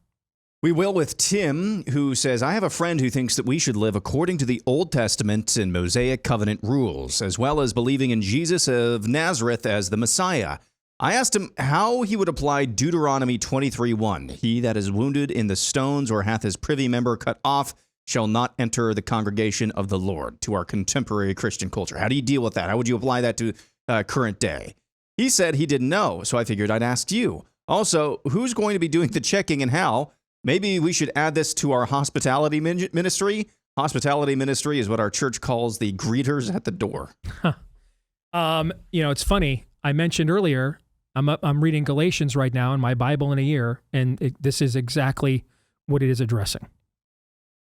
We will with Tim, who says, I have a friend who thinks that we should live according to the Old Testament and Mosaic covenant rules, as well as believing in Jesus of Nazareth as the Messiah. I asked him how he would apply Deuteronomy 23:1. He that is wounded in the stones or hath his privy member cut off shall not enter the congregation of the Lord, to our contemporary Christian culture. How do you deal with that? How would you apply that to current day? He said he didn't know, so I figured I'd ask you. Also, who's going to be doing the checking and how? Maybe we should add this to our hospitality ministry. Hospitality ministry is what our church calls the greeters at the door. It's funny. I mentioned earlier, I'm reading Galatians right now in my Bible in a year, and this is exactly what it is addressing.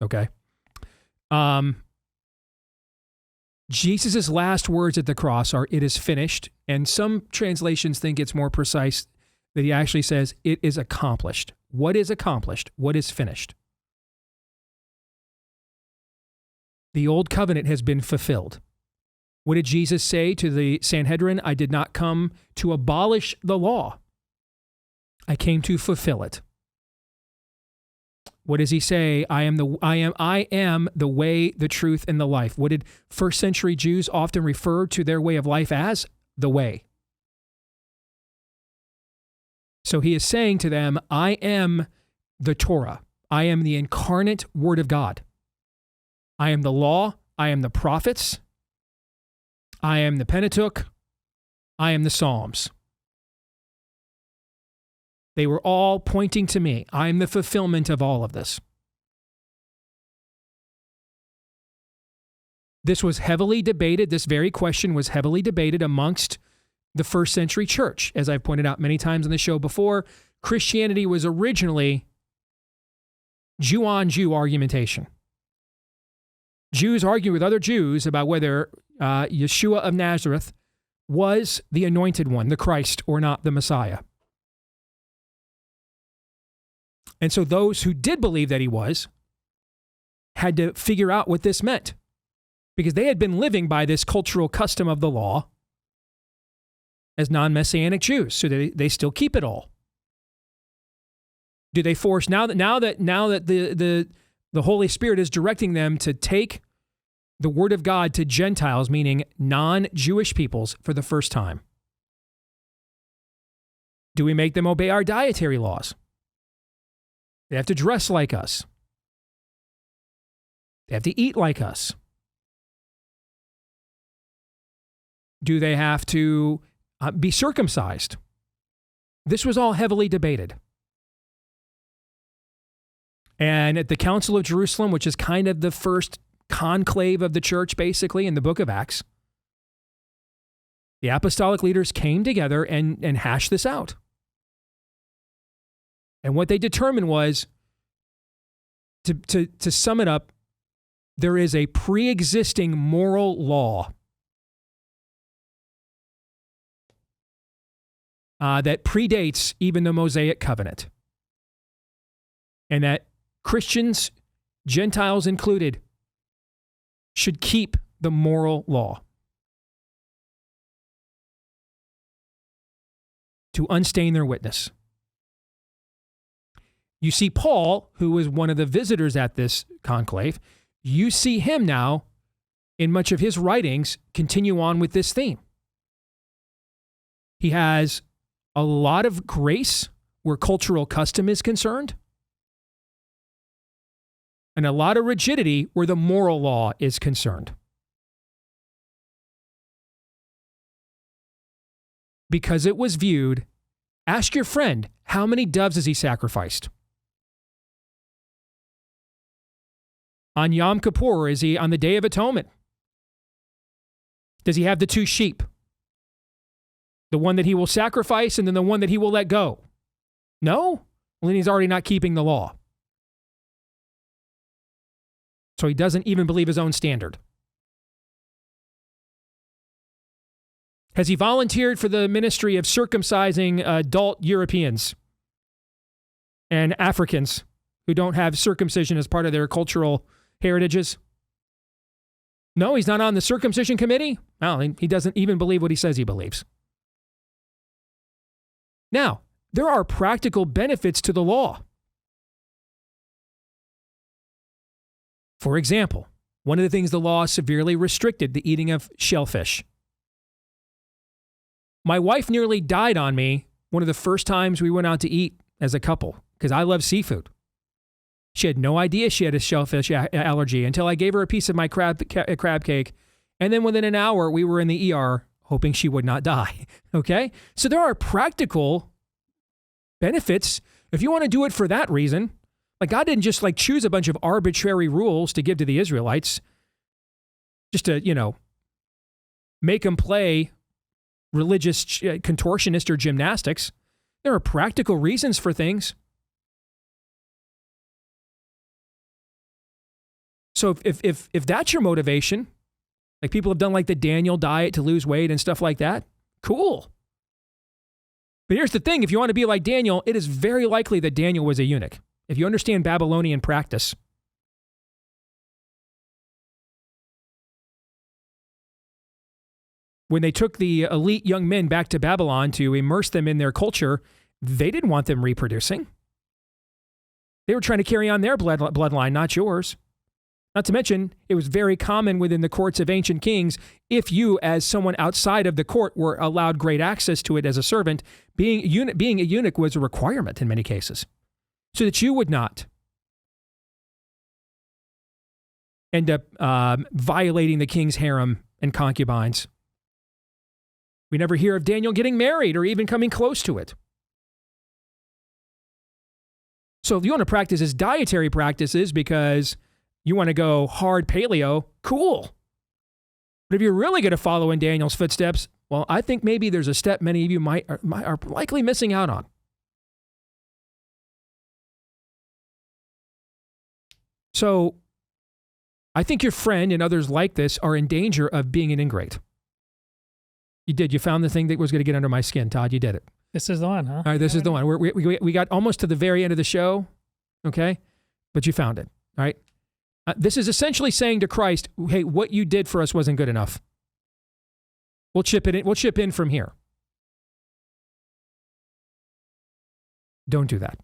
Okay. Jesus' last words at the cross are, "It is finished." And some translations think it's more precise that he actually says, "It is accomplished." What is accomplished? What is finished? The old covenant has been fulfilled. What did Jesus say to the Sanhedrin? I did not come to abolish the law. I came to fulfill it. What does he say? I am the way, the truth, and the life. What did first century Jews often refer to their way of life as? The way. So he is saying to them, I am the Torah. I am the incarnate Word of God. I am the law. I am the prophets. I am the Pentateuch. I am the Psalms. They were all pointing to me. I am the fulfillment of all of this. This was heavily debated. This very question was heavily debated amongst the first century church. As I've pointed out many times on the show before, Christianity was originally Jew on Jew argumentation. Jews argue with other Jews about whether Yeshua of Nazareth was the anointed one, the Christ, or not the Messiah. And so those who did believe that he was had to figure out what this meant, because they had been living by this cultural custom of the law as non-Messianic Jews. So they still keep it all. Do they force, now that the Holy Spirit is directing them to take the Word of God to Gentiles, meaning non-Jewish peoples, for the first time? Do we make them obey our dietary laws? They have to dress like us. They have to eat like us. Do they have to be circumcised? This was all heavily debated. And at the Council of Jerusalem, which is kind of the first conclave of the church, basically, in the book of Acts, the apostolic leaders came together and hashed this out. And what they determined was, to sum it up, there is a pre-existing moral law that predates even the Mosaic covenant. And that Christians, Gentiles included, should keep the moral law to unstain their witness. You see Paul, who was one of the visitors at this conclave, you see him now, in much of his writings, continue on with this theme. He has a lot of grace where cultural custom is concerned, and a lot of rigidity where the moral law is concerned. Because it was viewed, ask your friend, how many doves has he sacrificed? On Yom Kippur, is he on the Day of Atonement? Does he have the 2 sheep? The one that he will sacrifice and then the one that he will let go? No? Well, then he's already not keeping the law. So he doesn't even believe his own standard. Has he volunteered for the ministry of circumcising adult Europeans and Africans who don't have circumcision as part of their cultural heritages? No, he's not on the circumcision committee. Well, he doesn't even believe what he says he believes. Now, there are practical benefits to the law. For example, one of the things the law severely restricted, the eating of shellfish. My wife nearly died on me one of the first times we went out to eat as a couple, because I love seafood. She had no idea she had a shellfish allergy until I gave her a piece of my crab cake. And then within an hour, we were in the ER hoping she would not die. Okay? So there are practical benefits if you want to do it for that reason. Like, God didn't just choose a bunch of arbitrary rules to give to the Israelites just to, make them play religious contortionist or gymnastics. There are practical reasons for things. So if that's your motivation, like people have done the Daniel diet to lose weight and stuff like that, cool. But here's the thing, if you want to be like Daniel, it is very likely that Daniel was a eunuch. If you understand Babylonian practice, When they took the elite young men back to Babylon to immerse them in their culture, they didn't want them reproducing. They were trying to carry on their bloodline, not yours. Not to mention, it was very common within the courts of ancient kings, if you, as someone outside of the court, were allowed great access to it as a servant, being a eunuch was a requirement in many cases, so that you would not end up violating the king's harem and concubines. We never hear of Daniel getting married or even coming close to it. So if you want to practice his dietary practices because you want to go hard paleo, cool. But if you're really going to follow in Daniel's footsteps, well, I think maybe there's a step many of you are likely missing out on. So I think your friend and others like this are in danger of being an ingrate. You did. You found the thing that was going to get under my skin, Todd. You did it. This is the one, huh? All right, this is the one. We got almost to the very end of the show, okay? But you found it, all right? This is essentially saying to Christ, hey, what you did for us wasn't good enough. We'll chip it in. We'll chip in from here. Don't do that.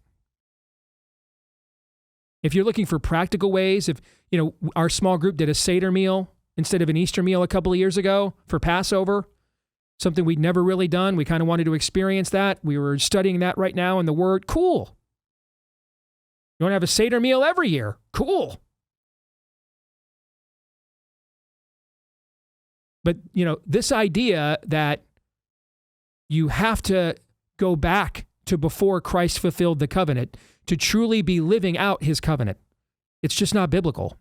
If you're looking for practical ways, if our small group did a Seder meal instead of an Easter meal a couple of years ago for Passover, something we'd never really done. We kind of wanted to experience that. We were studying that right now in the Word. Cool. You want to have a Seder meal every year? Cool. But, this idea that you have to go back to before Christ fulfilled the covenant to truly be living out his covenant, it's just not biblical.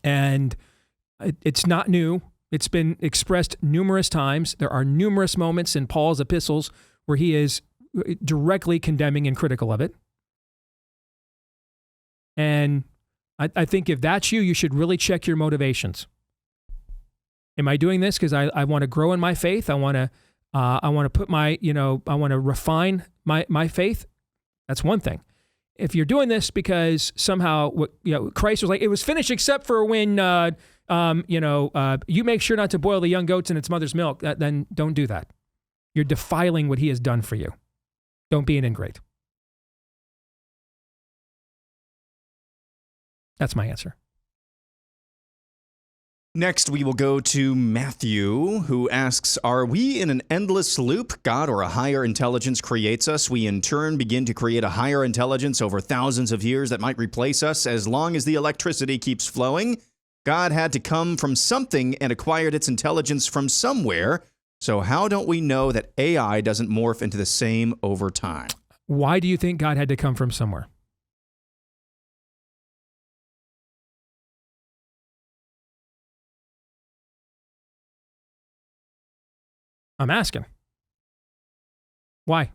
And it's not new. It's been expressed numerous times. There are numerous moments in Paul's epistles where he is directly condemning and critical of it. And I think if that's you, you should really check your motivations. Am I doing this because I want to grow in my faith? I want to put my, I want to refine my faith. That's one thing. If you're doing this because somehow, Christ was like, it was finished except for when, you make sure not to boil the young goats in its mother's milk, then don't do that. You're defiling what he has done for you. Don't be an ingrate. That's my answer. Next, we will go to Matthew, who asks, are we in an endless loop? God or a higher intelligence creates us. We in turn begin to create a higher intelligence over thousands of years that might replace us as long as the electricity keeps flowing. God had to come from something and acquired its intelligence from somewhere. So how don't we know that AI doesn't morph into the same over time? Why do you think God had to come from somewhere? I'm asking. Why?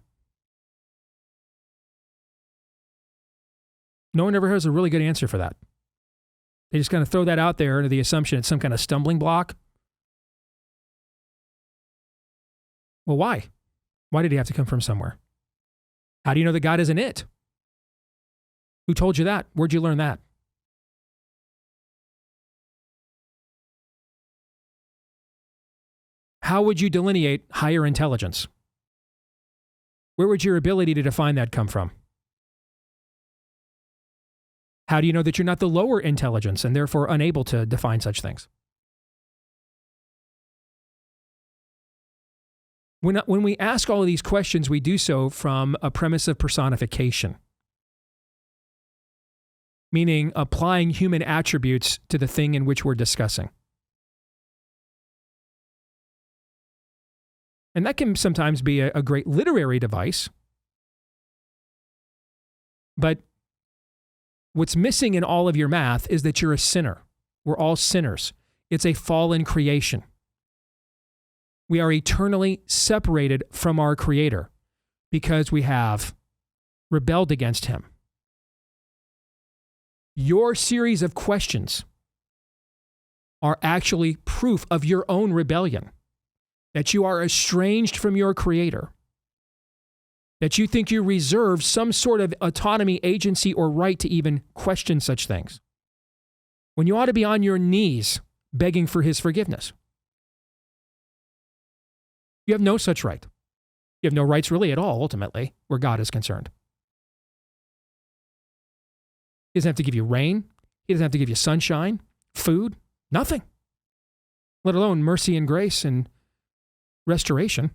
No one ever has a really good answer for that. They just kind of throw that out there under the assumption it's some kind of stumbling block. Well, why? Why did he have to come from somewhere? How do you know that God isn't it? Who told you that? Where'd you learn that? How would you delineate higher intelligence? Where would your ability to define that come from? How do you know that you're not the lower intelligence and therefore unable to define such things? When we ask all of these questions, we do so from a premise of personification, meaning applying human attributes to the thing in which we're discussing. And that can sometimes be a great literary device. But what's missing in all of your math is that you're a sinner. We're all sinners. It's a fallen creation. We are eternally separated from our Creator because we have rebelled against Him. Your series of questions are actually proof of your own rebellion. That you are estranged from your Creator, that you think you reserve some sort of autonomy, agency, or right to even question such things, when you ought to be on your knees begging for His forgiveness. You have no such right. You have no rights really at all, ultimately, where God is concerned. He doesn't have to give you rain. He doesn't have to give you sunshine, food, nothing, let alone mercy and grace and restoration.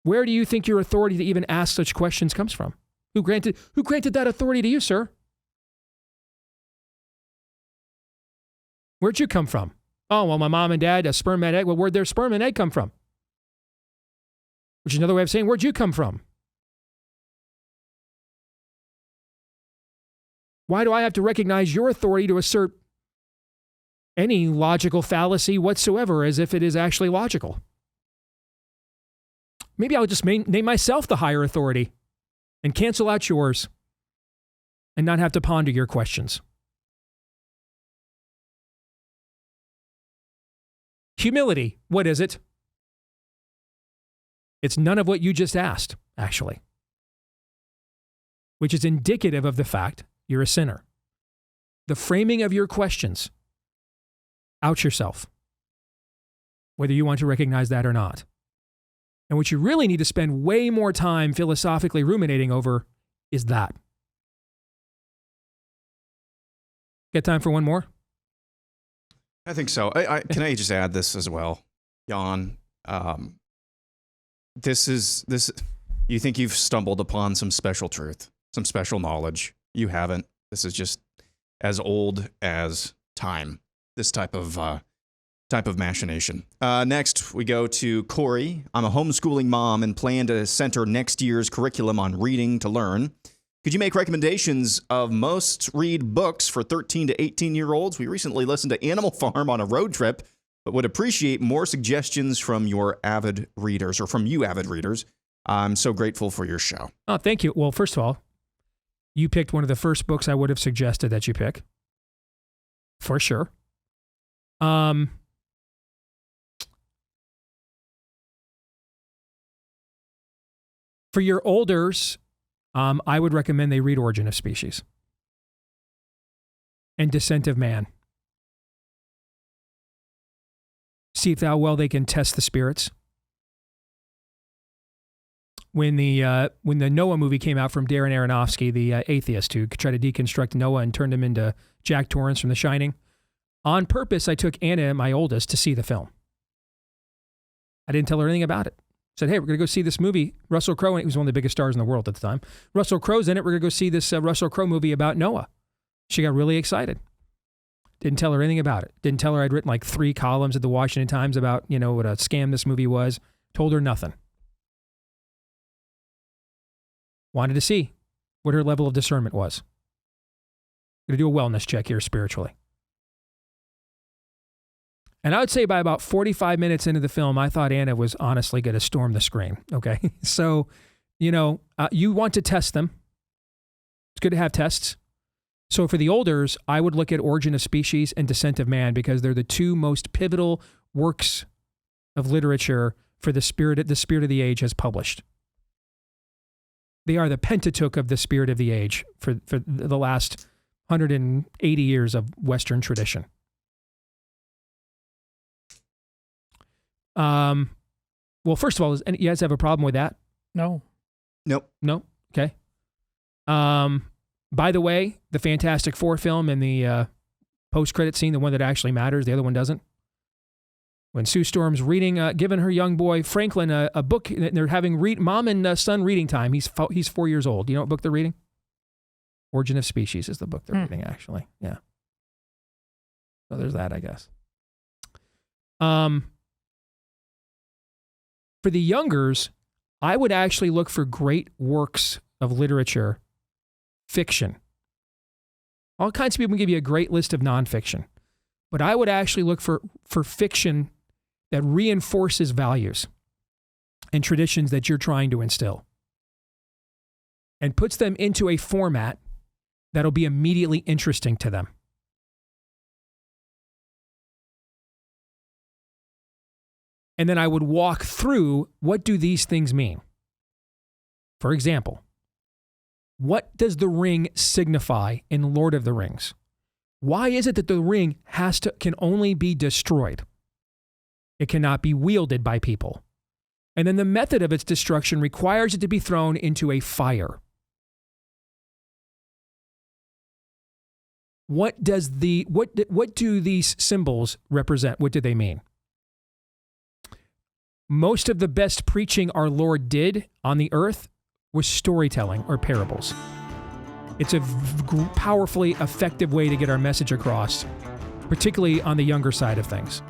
Where do you think your authority to even ask such questions comes from? Who granted that authority to you, sir? Where'd you come from? Oh, well, my mom and dad, a sperm and egg. Well, where'd their sperm and egg come from? Which is another way of saying, where'd you come from? Why do I have to recognize your authority to assert any logical fallacy whatsoever as if it is actually logical? Maybe I'll just name myself the higher authority and cancel out yours and not have to ponder your questions. Humility, what is it? It's none of what you just asked, actually, which is indicative of the fact you're a sinner. The framing of your questions, out yourself, whether you want to recognize that or not. And what you really need to spend way more time philosophically ruminating over is that. Get time for one more? I think so. Can I just add this as well, Jan? You think you've stumbled upon some special truth, some special knowledge. You haven't. This is just as old as time. This type of machination. Next, we go to Corey. I'm a homeschooling mom and plan to center next year's curriculum on reading to learn. Could you make recommendations of must-read books for 13 to 18-year-olds? We recently listened to Animal Farm on a road trip, but would appreciate more suggestions from your avid readers, or from you avid readers. I'm so grateful for your show. Oh, thank you. Well, first of all, you picked one of the first books I would have suggested that you pick. For sure. For your olders, I would recommend they read Origin of Species and Descent of Man. See how well they can test the spirits. When the Noah movie came out from Darren Aronofsky, the atheist who tried to deconstruct Noah and turned him into Jack Torrance from The Shining, on purpose, I took Anna, my oldest, to see the film. I didn't tell her anything about it. Said, hey, we're going to go see this movie. Russell Crowe, he was one of the biggest stars in the world at the time. Russell Crowe's in it. We're going to go see this Russell Crowe movie about Noah. She got really excited. Didn't tell her anything about it. Didn't tell her I'd written like 3 columns at the Washington Times about, what a scam this movie was. Told her nothing. Wanted to see what her level of discernment was. Going to do a wellness check here spiritually. And I would say by about 45 minutes into the film, I thought Anna was honestly going to storm the screen. Okay. So, you want to test them. It's good to have tests. So for the olders, I would look at Origin of Species and Descent of Man because they're the 2 most pivotal works of literature for the spirit of the age has published. They are the Pentateuch of the spirit of the age for the last 180 years of Western tradition. Well, first of all, do you guys have a problem with that? No. Nope. No? Okay. By the way, the Fantastic Four film and the post-credit scene, the one that actually matters, the other one doesn't. When Sue Storm's giving her young boy Franklin a book, they're having mom and son reading time. He's 4 years old. You know what book they're reading? Origin of Species is the book they're reading, actually. Yeah. So there's that, I guess. For the youngers, I would actually look for great works of literature, fiction. All kinds of people can give you a great list of nonfiction, but I would actually look for fiction that reinforces values and traditions that you're trying to instill and puts them into a format that'll be immediately interesting to them. And then I would walk through, what do these things mean? For example, what does the ring signify in Lord of the Rings? Why is it that the ring can only be destroyed? It cannot be wielded by people. And then the method of its destruction requires it to be thrown into a fire. What do these symbols represent? What do they mean? Most of the best preaching our Lord did on the earth was storytelling or parables. It's a powerfully effective way to get our message across, particularly on the younger side of things.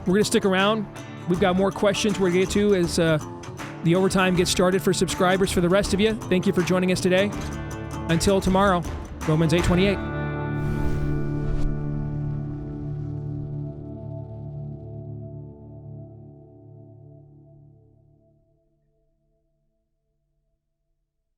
We're going to stick around. We've got more questions we're going to get to as the overtime gets started for subscribers. For the rest of you, thank you for joining us today. Until tomorrow, Romans 8:28.